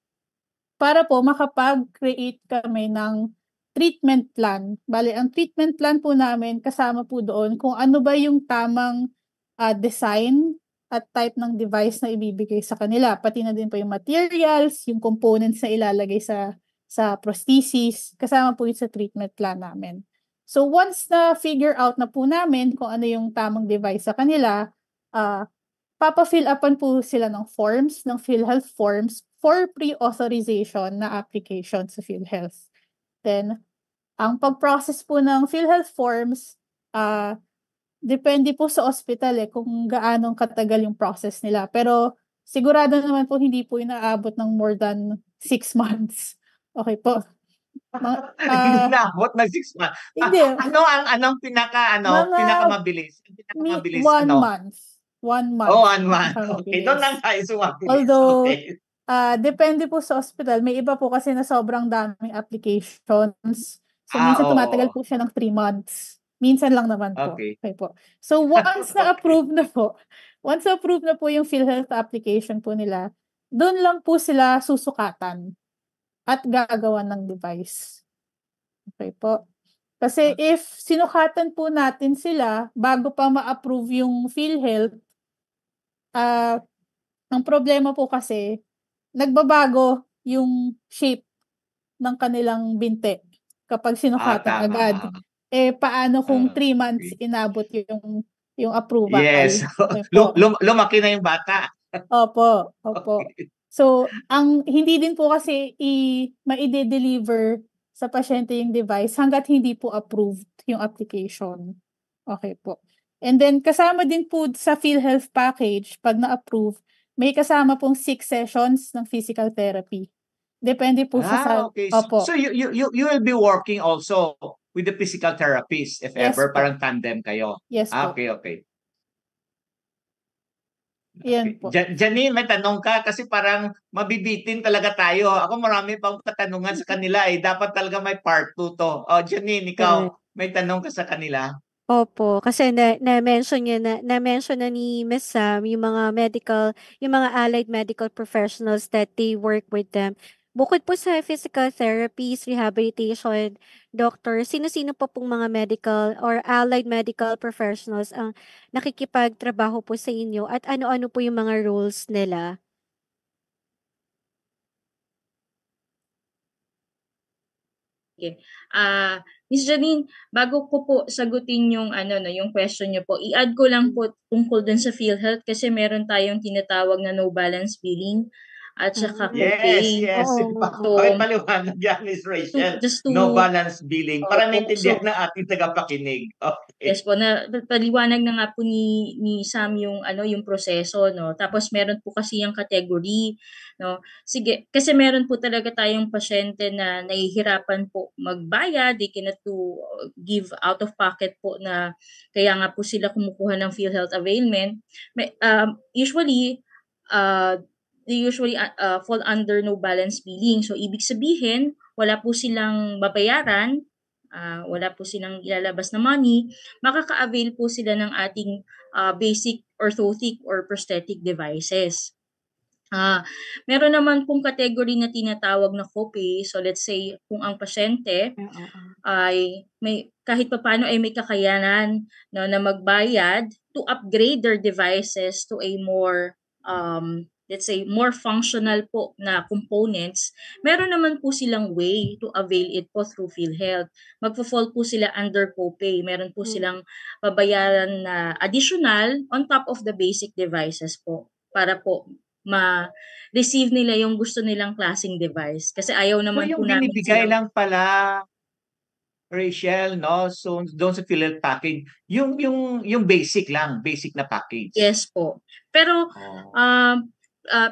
Para po makapag-create kami ng treatment plan. Bale, ang treatment plan po namin, kasama po doon kung ano ba yung tamang design at type ng device na ibibigay sa kanila. Pati na din po yung materials, yung components na ilalagay sa prosthesis. Kasama po yun sa treatment plan namin. So once na figure out na po namin kung ano yung tamang device sa kanila, papa-fill upan po sila ng forms, ng PhilHealth forms for pre-authorization na application sa PhilHealth. Then, ang pag-process po ng PhilHealth forms, depende po sa hospital kung gaano katagal yung process nila. Pero sigurado naman po hindi po inaabot ng more than 6 months. Okay po. Hindi naabot ng 6 months. Hindi. Anong pinakamabilis? Pinakamabilis 1 month. 1 month. Oh, 1 month. Okay, doon lang tayo sumabilis. Although, okay. Depende po sa hospital. May iba po kasi na sobrang daming applications. So, minsan tumatagal po siya ng 3 months. Minsan lang naman po. Okay. Po. So, once na-approve na po yung PhilHealth application po nila, doon lang po sila susukatan at gagawa ng device. Okay po. Kasi if sinukatan po natin sila bago pa ma-approve yung PhilHealth, ang problema po kasi, nagbabago yung shape ng kanilang binte kapag sinukatan agad. Paano kung 3 months inabot yung approval? Yes. Lumaki na yung bata. Opo. Okay. So, hindi din po kasi ma-i-deliver sa pasyente yung device hanggat hindi po approved yung application. Okay po. And then, kasama din po sa PhilHealth package, pag na-approve, may kasama pong 6 sessions ng physical therapy. Depende po sa okay. Opo. So you will be working also with the physical therapist if Yes ever, po. parang tandem kayo. Yes po. Okay. Yan po. Janine, may tanong ka kasi parang mabibitin talaga tayo. Ako marami pang katanungan sa kanila Dapat talaga may part 2 to. Janine, ikaw, may tanong ka sa kanila? Opo, kasi na-mention na ni Miss Sam yung mga allied medical professionals that they work with them. Bukod po sa physical therapies, rehabilitation, doctor, sino-sino pa pong mga medical or allied medical professionals ang nakikipagtrabaho po sa inyo at ano-ano po yung mga roles nila? Okay. Miss Janine, bago ko po sagutin yung yung question niyo po, i-add ko lang po tungkol dun sa PhilHealth kasi meron tayong tinatawag na no balance billing at saka copay. Yes. So, Paliwanag yan, Miss Rachel. just to- No balance billing. Para Opo. maintindihan ng ating tagapakinig. Okay. Yes po, paliwanag na nga po ni Sam yung yung proseso, no. Tapos meron po kasi yung category, no. Sige, kasi meron po talaga tayong pasyente na nahihirapan po magbayad, they cannot to give out of pocket po na kaya nga po sila kumukuha ng PhilHealth availment. They usually fall under no balance billing. So ibig sabihin, wala po silang babayaran, wala po silang ilalabas na money, makaka-avail po sila ng ating basic orthotic or prosthetic devices. Meron naman pong category na tinatawag na copay. So let's say kung ang pasyente ay kahit papaano ay may kakayanan na magbayad to upgrade their devices to a more let's say more functional po na components, meron naman po silang way to avail it po through PhilHealth. Magfo-fall po sila under copay. Meron po silang babayaran na additional on top of the basic devices po para po ma-receive nila yung gusto nilang klaseng device. Kasi ayaw So naman po yung namin binibigay silang lang pala, Rachel, no? So doon sa PhilHealth package, yung basic lang, basic na package. Yes po. Pero Oh.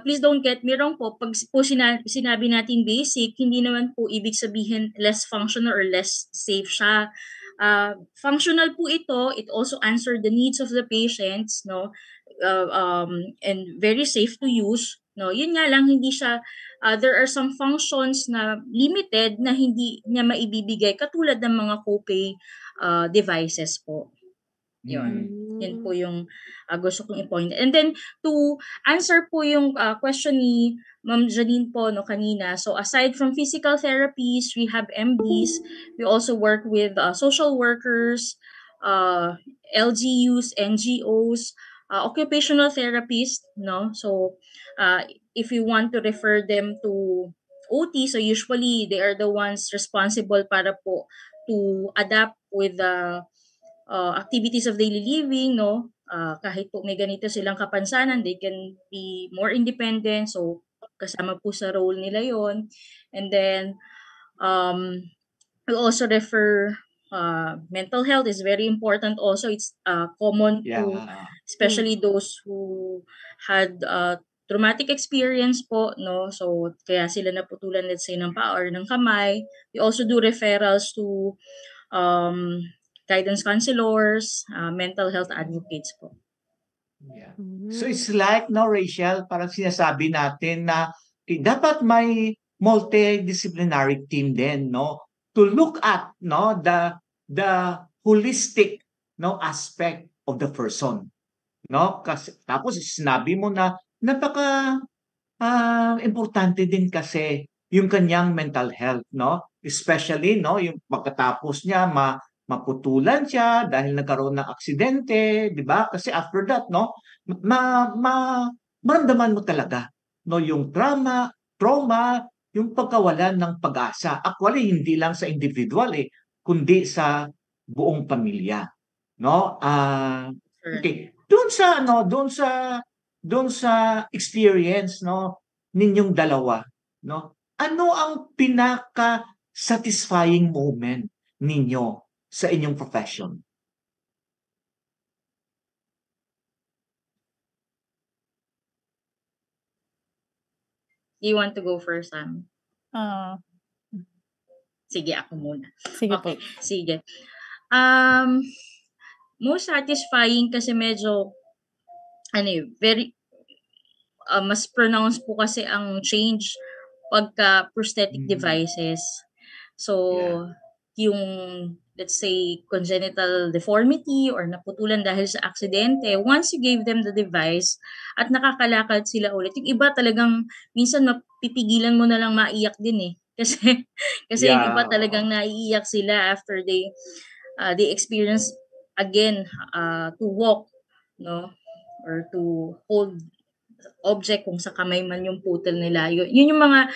please don't get me wrong po, pag po sinabi natin basic, hindi naman po ibig sabihin less functional or less safe siya. Functional po ito, it also answer the needs of the patients, no? And very safe to use, no? Yun nga lang, hindi siya, there are some functions na limited na hindi niya maibibigay katulad ng mga copay devices po. Yun. Yun po yung gusto kong i-point. And then, to answer po yung question ni Ma'am Janine po kanina, so aside from physical therapies, rehab MDs, we also work with social workers, LGUs, NGOs, occupational therapists, no? So, if you want to refer them to OT, so usually they are the ones responsible para po to adapt with the activities of daily living, no? Kahit po may ganito silang kapansanan, they can be more independent. So, kasama po sa role nila yon. And then, we also refer, mental health is very important also. It's common to, especially those who had traumatic experience po, no? So, kaya sila naputulan, let's say, ng paa or ng kamay. We also do referrals to guidance counselors, mental health advocates po. Yeah. So it's like, no, Rachel, parang sinasabi natin na dapat may multidisciplinary team din, no, to look at, no, the holistic, no, aspect of the person, no? Kasi tapos sinabi mo na napaka importante din kasi yung kanyang mental health, no? Especially, no, yung pagkatapos niya maputulan siya dahil nagkaroon ng aksidente, di ba? Kasi after that, no, maramdaman mo talaga, no, yung trauma, yung pagkawalan ng pag-asa. Actually, hindi lang sa individual kundi sa buong pamilya, no? Okay. Doon sa experience, no, ninyong dalawa, no? Ano ang pinaka satisfying moment ninyo sa inyong profession? You want to go first, Sam? Sige, ako muna. Sige Okay, po. sige. Most satisfying kasi medyo, very, mas pronounced po kasi ang change pagka prosthetic devices. So, yung, let's say, congenital deformity or naputulan dahil sa aksidente, once you gave them the device at nakakalakad sila ulit, yung iba talagang minsan mapipigilan mo na lang maiyak din Kasi yung iba talagang naiiyak sila after they experience again to walk, no, or to hold object kung sa kamay man yung putol nila. Yun yung mga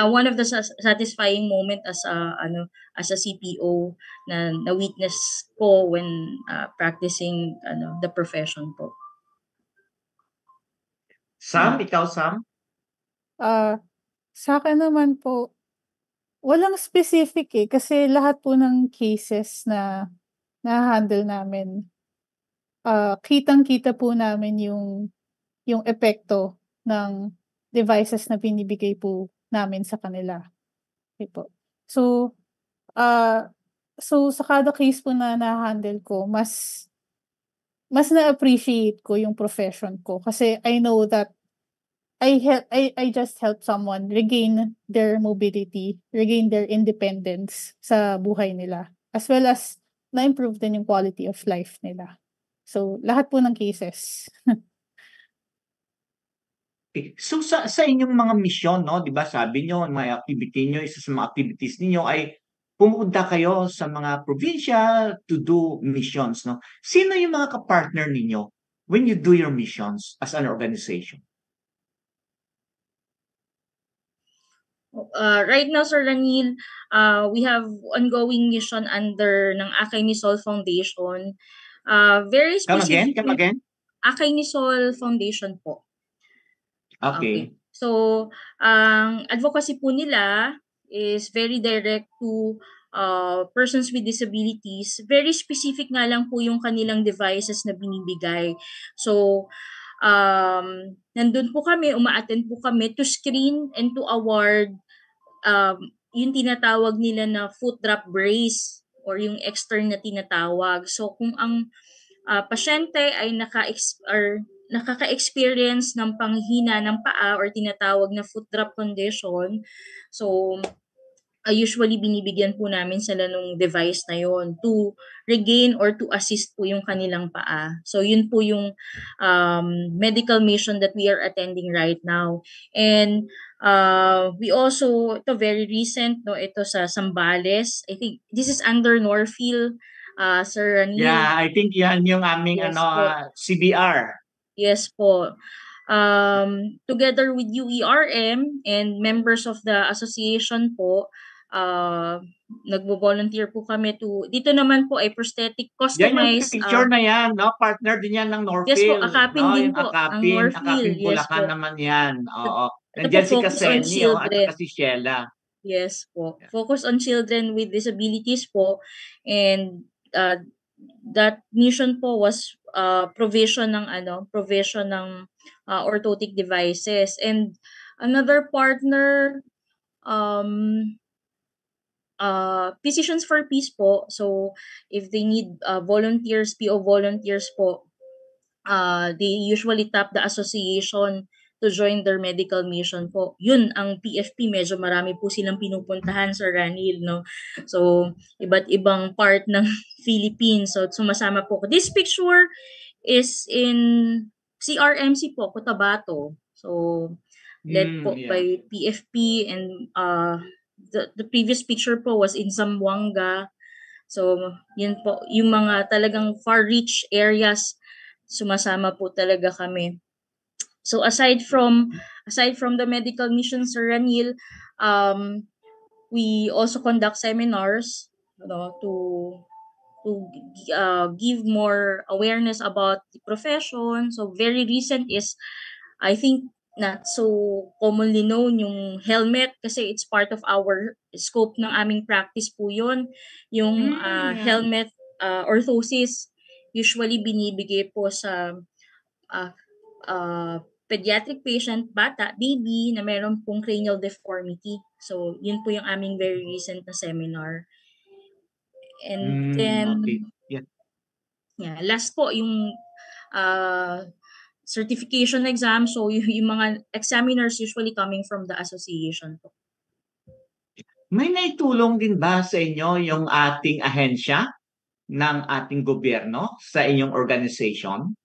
one of the satisfying moment as a CPO na witness ko when practicing the profession po. Sam, ikaw Sam? Sa akin naman po, walang specific kasi lahat po ng cases na na-handle namin, kitang-kita po namin yung epekto ng devices na binibigay po namin sa kanila. Okay po. So, sa kada case po na na-handle ko, mas na-appreciate ko yung profession ko kasi I know that I just help someone regain their mobility, regain their independence sa buhay nila, as well as na-improve din yung quality of life nila. So, lahat po ng cases. Okay. So sa inyong mga misyon, no, 'di ba sabi niyo mga activity niyo, isa sa mga activities ninyo ay pumunta kayo sa mga probinsya to do missions, no? Sino yung mga ka-partner ninyo when you do your missions as an organization? Right now, Sir Ranil, we have ongoing mission under ng Akay ni Sol Foundation. Very Come again? specific, Come again? Akay ni Sol Foundation po. Okay. So, ang advocacy po nila is very direct to persons with disabilities. Very specific nga lang po yung kanilang devices na binibigay. So, nandun po kami, uma-attend po kami to screen and to award yung tinatawag nila na foot drop brace or yung extern na tinatawag. So, kung ang pasyente ay nakaka-experience ng panghina ng paa or tinatawag na foot drop condition, so usually binibigyan po namin sila ng device na yon to regain or to assist po yung kanilang paa. So yun po yung medical mission that we are attending right now. And we also, ito very recent, no, ito sa Zambales. I think this is under Norfield, Sir Ranil. Yeah, I think yan yung aming Yes po. CBR. Yes po. Together with UERM and members of the association po, nagbo-volunteer po kami dito naman po ay prosthetic Yan yung customized. picture na yan, no? Partner din yan ng Norfield. Yes po, akapin no? din Yung po ang Akapin Norfield. Yes Bulacan po. naman yan. Oo. Ito Nandiyan po, si focus on Kaseni, at children. saka si Sheila. Yes po. Focus on children with disabilities po. And that mission po was provision ng orthotic devices. And another partner, Physicians for Peace po. So if they need volunteers, PO volunteers po, they usually tap the association to join their medical mission po. Yun, ang PFP, medyo marami po silang pinupuntahan, Sir Ranil, no? So, iba't ibang part ng Philippines. So, sumasama po ko. This picture is in CRMC po, Cotabato. So, led po by PFP, and the previous picture po was in Zamboanga. So, yun po, yung mga talagang far-reach areas, sumasama po talaga kami. So aside from the medical mission, Sir Ranil, we also conduct seminars, to give more awareness about the profession. So very recent is, I think, not so commonly known, yung helmet, kasi it's part of our scope ng aming practice po yun. Yung helmet orthosis, usually binibigay po sa pediatric patient, bata, baby, na meron pong cranial deformity. So, yun po yung aming very recent na seminar. And then, okay. Last po, yung certification exam. So, yung mga examiners usually coming from the association po. May naitulong din ba sa inyo yung ating ahensya ng ating gobyerno sa inyong organization?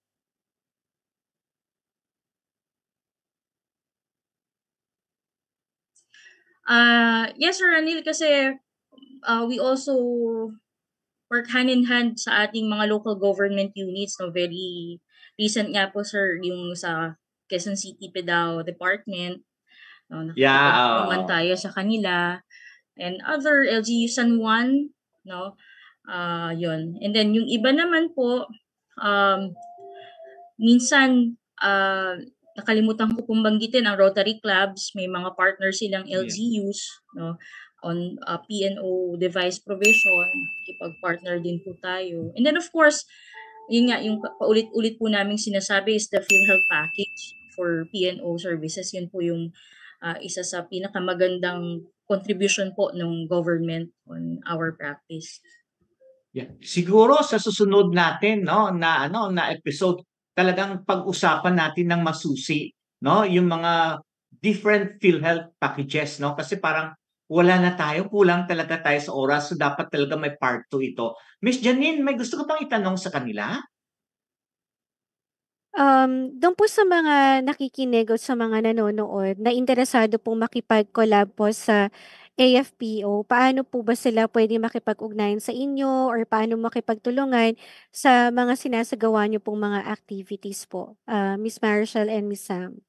Yes, Sir Ranil, kasi we also work hand in hand sa ating mga local government units. No, very recent nga po, sir, yung sa Quezon City PDAO Department. No, nakikipagtulungan tayo sa kanila. And other LGU San Juan, no, yun. And then yung iba naman po, minsan, nakalimutan ko pong banggitin ang Rotary Clubs, may mga partners silang LGUs, no, on P&O device provision, ikipag-partner din po tayo. And then of course, yun nga, yung paulit-ulit po naming sinasabi is the PhilHealth package for P&O services. Yun po yung isa sa pinakamagandang contribution po ng government on our practice. Yeah. Siguro sa susunod natin, no, na episode, talagang pag-usapan natin ng masusi, no, yung mga different PhilHealth packages, no, kasi parang wala na tayo, kulang talaga tayo sa oras, so dapat talaga may part 2 ito. Miss Janine, may gusto ka pang itanong sa kanila? Do'n po sa mga nakikinig o sa mga nanonood na interesado pong makipag-collab po sa AFPO, paano po ba sila puwedeng makipag-ugnayan sa inyo or paano makipagtulungan sa mga sinasagawa niyo pong mga activities po? Miss Marichel and Miss Sam.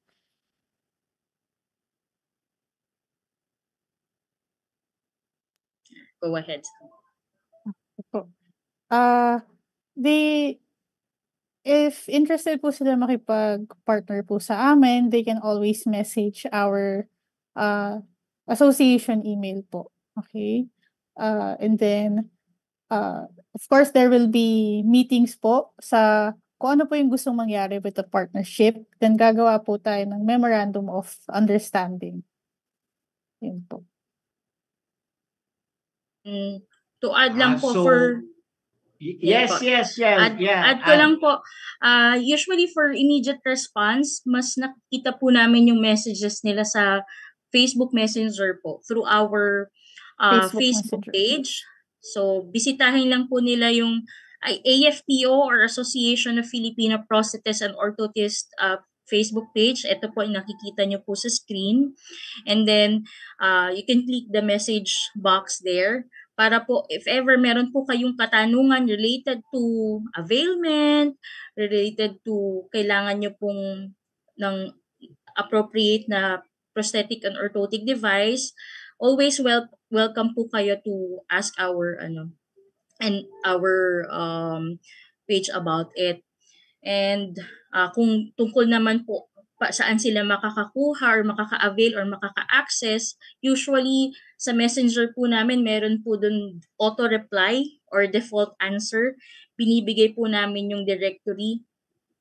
Go ahead. Opo. They If interested po sila makipag-partner po sa amin, they can always message our association email po. Okay? And then, of course, there will be meetings po sa kung ano po yung gustong mangyari with the partnership. Then gagawa po tayo ng memorandum of understanding. Yun po. To add lang po So, for yes, po. yes. Add ko lang po, usually for immediate response, mas nakikita po namin yung messages nila sa Facebook Messenger po through our Facebook Messenger. page. So, bisitahin lang po nila yung AFPO or Association of Filipino Prosthetists and Orthotists Facebook page. Ito po yung nakikita nyo po sa screen. And then, you can click the message box there para po if ever meron po kayong katanungan related to availment, related to kailangan nyo pong ng appropriate na prosthetic and orthotic device, always welcome po kayo to ask our page about it. And kung tungkol naman po saan sila makakakuha or makaka-avail or makaka-access, usually sa messenger po namin meron po dun auto-reply or default answer. Binibigay po namin yung directory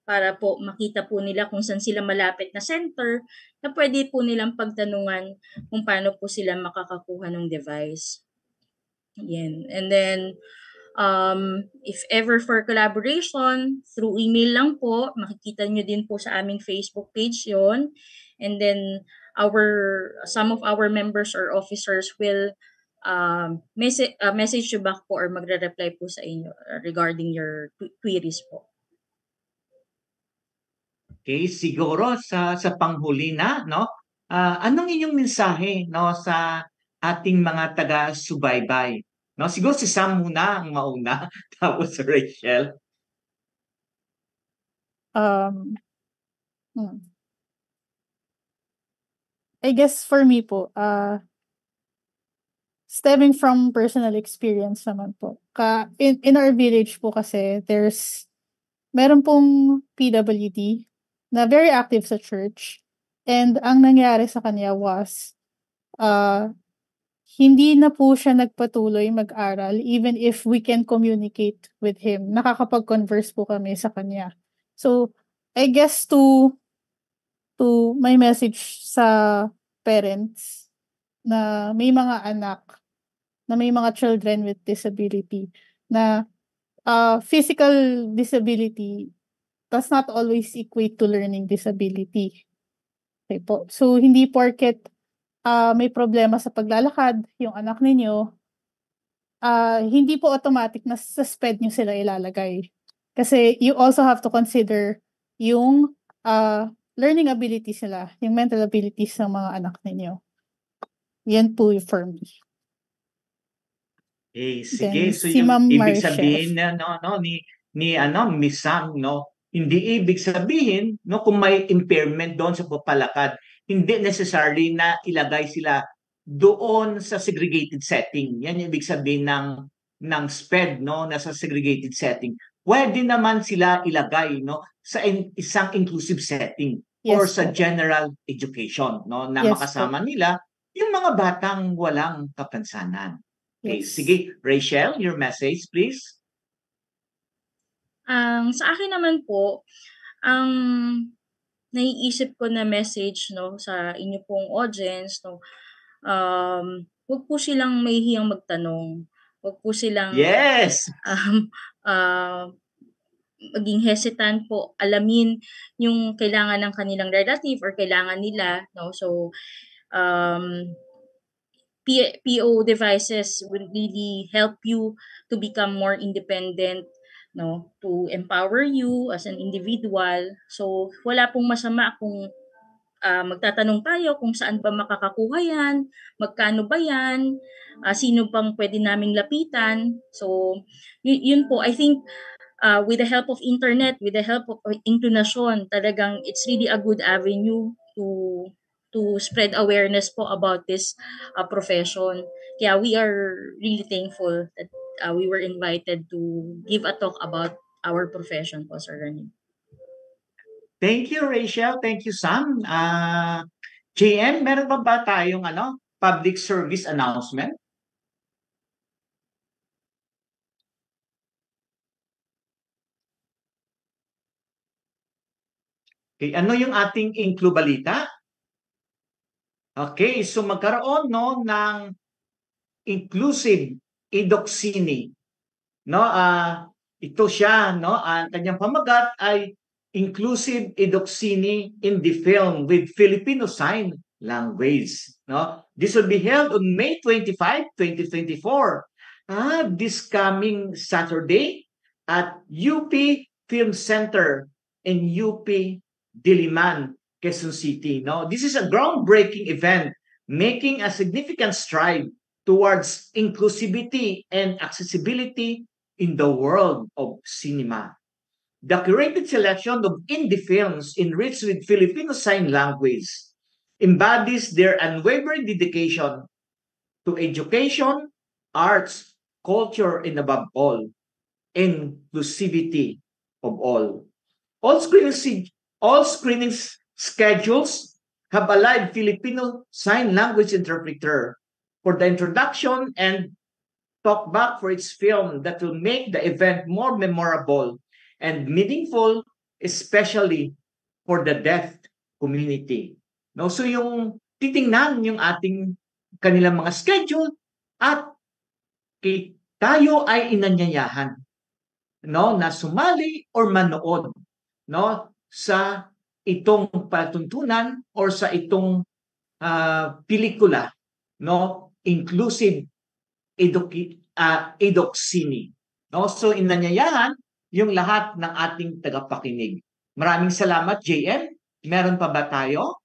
para po makita po nila kung saan sila malapit na center na pwede po nilang pagtanungan kung paano po sila makakakuha ng device. Yan. And then, if ever for collaboration, through email lang po, makikita nyo din po sa aming Facebook page yon. And then, some of our members or officers will message you back po or magre-reply po sa inyo regarding your queries po. Okay, siguro sa panghuli na, no? Anong inyong mensahe, no, sa ating mga taga-subaybay? No, siguro si Sam muna ang mauna, tapos si Rachel. I guess for me po, stemming from personal experience naman po. In our village po kasi, meron pong PWD na very active sa church. And ang nangyari sa kanya was, hindi na po siya nagpatuloy mag-aral even if we can communicate with him. Nakakapag-converse po kami sa kanya. So, I guess to my message sa parents na may mga anak, na may mga children with disability, na physical disability does not always equate to learning disability. Okay po. So, hindi porket may problema sa paglalakad yung anak ninyo, hindi po automatic na sa SPED nyo sila ilalagay. Kasi you also have to consider yung learning abilities nila, yung mental abilities ng mga anak ninyo. Yan po for me. Sige, Then, so si yung Ma'am ibig Marichel. sabihin na ni Miss Sam, no, hindi ibig sabihin no kung may impairment doon sa papalakad, hindi necessarily na ilagay sila doon sa segregated setting. Yan yung ibig sabihin ng SPED, no, na sa segregated setting. Pwede naman sila ilagay, no, sa isang inclusive setting or Yes sa po. general education, no, na Yes makasama nila yung mga batang walang kapansanan. Okay, Yes. sige, Rachel, your message, please. Sa akin naman po, ang naiisip ko na message no sa inyo pong audience no, wag po silang mahihiyang magtanong. Wag po silang Yes. maging hesitant po alamin yung kailangan ng kanilang relative or kailangan nila no. So PO devices will really help you to become more independent, no, to empower you as an individual. So wala pong masama kung magtatanong tayo kung saan ba makakakuha yan, magkano ba yan, sino bang pwede naming lapitan. So yun po, I think with the help of internet, with the help of inclinasyon, talagang it's really a good avenue to spread awareness po about this profession. Kaya we are really thankful that we were invited to give a talk about our profession po, Sir Rani. Thank you, Rachel. Thank you, Sam. JM, meron ba tayong public service announcement? Okay, ano yung ating Inklu Balita? Okay, so magkaroon ng inclusive Idoksini. Ito siya, ang kanyang pamagat ay Inclusive Idoksini in the Film with Filipino Sign Language. This will be held on May 25, 2024. This coming Saturday at UP Film Center in UP Diliman, Quezon City. This is a groundbreaking event making a significant stride towards inclusivity and accessibility in the world of cinema. The curated selection of indie films enriched with Filipino Sign Language embodies their unwavering dedication to education, arts, culture, and above all, inclusivity of all. All screening schedules have a live Filipino Sign Language interpreter for the introduction and talkback for its film that will make the event more memorable and meaningful, especially for the deaf community. So yung titingnan yung ating kanilang mga schedule at tayo ay inanyayahan na sumali or manood sa itong patuntunan or sa itong pelikula inclusive Idoksini. So inanyayahan yung lahat ng ating tagapakinig. Maraming salamat, JM. Meron pa ba tayo?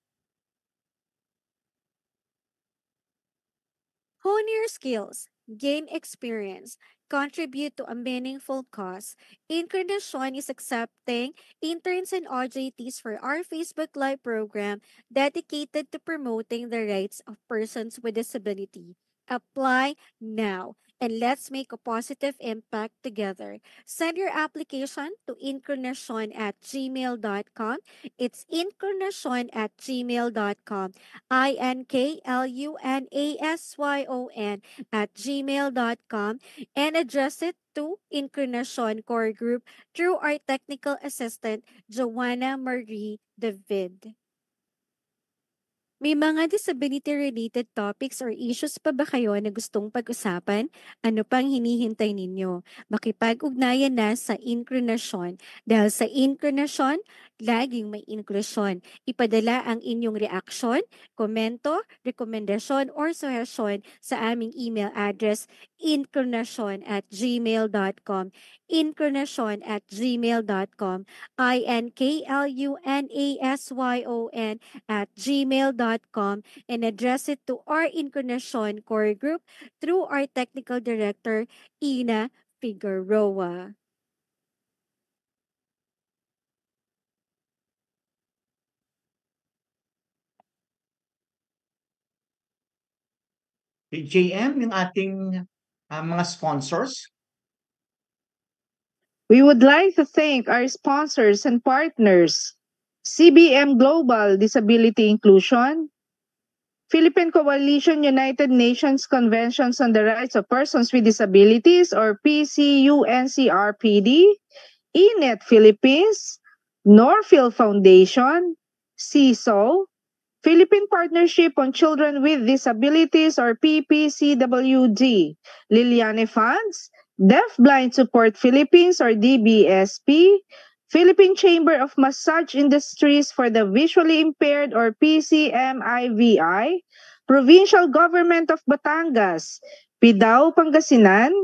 Hone your skills, gain experience, contribute to a meaningful cause. Incarnation is accepting interns and OJTs for our Facebook Live program dedicated to promoting the rights of persons with disability. Apply now and let's make a positive impact together. Send your application to incarnation@gmail.com. It's incarnation@gmail.com. inklunasyon@gmail.com and address it to Incarnation Core Group through our technical assistant, Joanna Marie David. May mga disability-related topics or issues pa ba kayo na gustong pag-usapan? Ano pang hinihintay ninyo? Makipag-ugnayan na sa Incarnation. Dahil sa Incarnation, laging may inklusyon. Ipadala ang inyong reaksyon, komento, rekomendasyon, or suhesyon sa aming email address incarnation@gmail.com incarnation@gmail.com inklunasyon@gmail.com and address it to our Incarnation Core Group through our Technical Director, Ina Figueroa. JM, yung ating mga sponsors. We would like to thank our sponsors and partners, CBM Global Disability Inclusion, Philippine Coalition United Nations Conventions on the Rights of Persons with Disabilities or PCUNCRPD, ENET Philippines, Norfield Foundation, CISO, Philippine Partnership on Children with Disabilities or PPCWD, Liliane Funds, Deaf Blind Support Philippines or DBSP, Philippine Chamber of Massage Industries for the Visually Impaired or PCMIVI, Provincial Government of Batangas, PIDAO Pangasinan,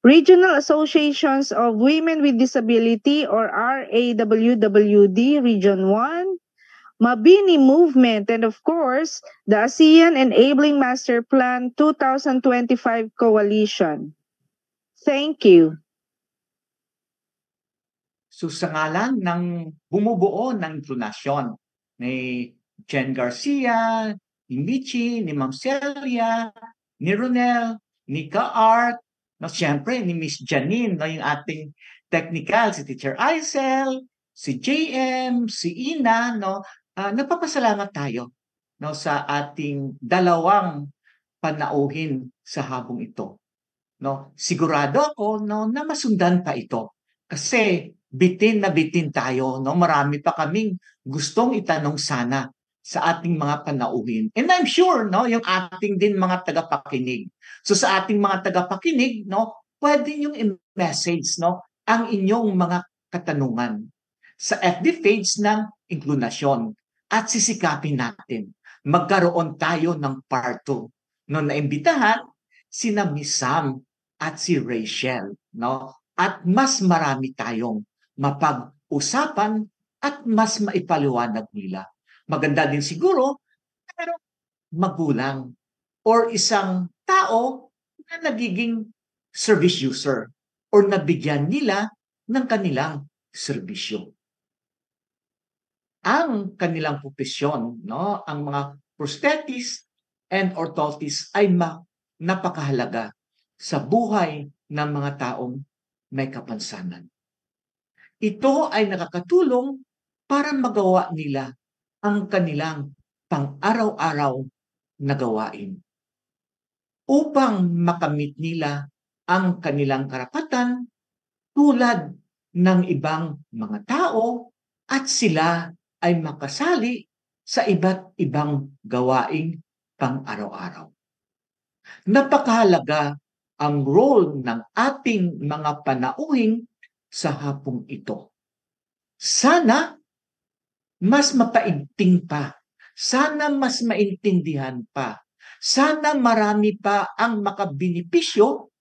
Regional Associations of Women with Disability or RAWWD Region 1, Mabini Movement, and of course, the ASEAN Enabling Master Plan 2025 Coalition. Thank you. So sa ngalan ng bumubuo ng internasyon ni Jen Garcia, ni Michi, ni Ma'am Celia, ni Ronel, ni Ka-Art, no, siyempre ni Miss Janine, no, yung ating technical, si Teacher Aisel, si JM, si Ina, no, nagpapasalamat tayo, no, sa ating dalawang panauhin sa habong ito. No, sigurado ako, no, na masundan pa ito. Kasi bitin na bitin tayo, no, marami pa kaming gustong itanong sana sa ating mga panauhin. And I'm sure, no, yung ating din mga tagapakinig. So sa ating mga tagapakinig, no, pwede yung i-message, no, ang inyong mga katanungan sa FB page ng Inklusyon at sisikapin natin. Magkaroon tayo ng part 2. No, naimbitahan sina Miss Sam at si Rachel, no? At mas marami tayong mapag-usapan at mas maipaliwanag nila. Maganda din siguro, pero magulang or isang tao na nagiging service user or nabigyan nila ng kanilang serbisyo. Ang kanilang profesyon, no, ang mga prosthetists and orthotists ay napakahalaga sa buhay ng mga taong may kapansanan. Ito ay nakakatulong para magawa nila ang kanilang pang-araw-araw na gawain upang makamit nila ang kanilang karapatan tulad ng ibang mga tao at sila ay makasali sa iba't ibang gawaing pang-araw-araw. Napakahalaga ang role ng ating mga panauhin sa hapong ito. Sana mas mapaigting pa, sana mas maintindihan pa, sana marami pa ang makabenepisyo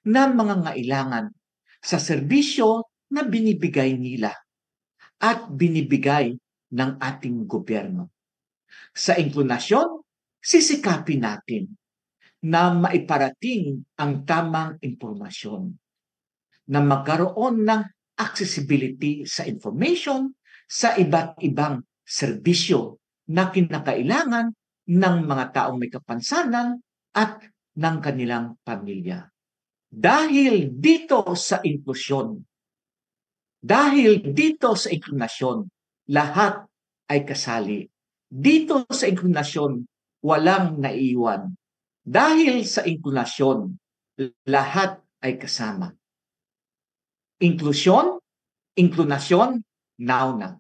ng mga ngailangan sa serbisyo na binibigay nila at binibigay ng ating gobyerno. Sa inklusyon, sisikapin natin na maiparating ang tamang impormasyon, na magkaroon ng accessibility sa information sa iba't ibang serbisyo na kinakailangan ng mga taong may kapansanan at ng kanilang pamilya. Dahil dito sa inklusyon, lahat ay kasali. Dito sa inklusyon, walang naiiwan. Dahil sa inklusyon, lahat ay kasama. Inklusyon, now na.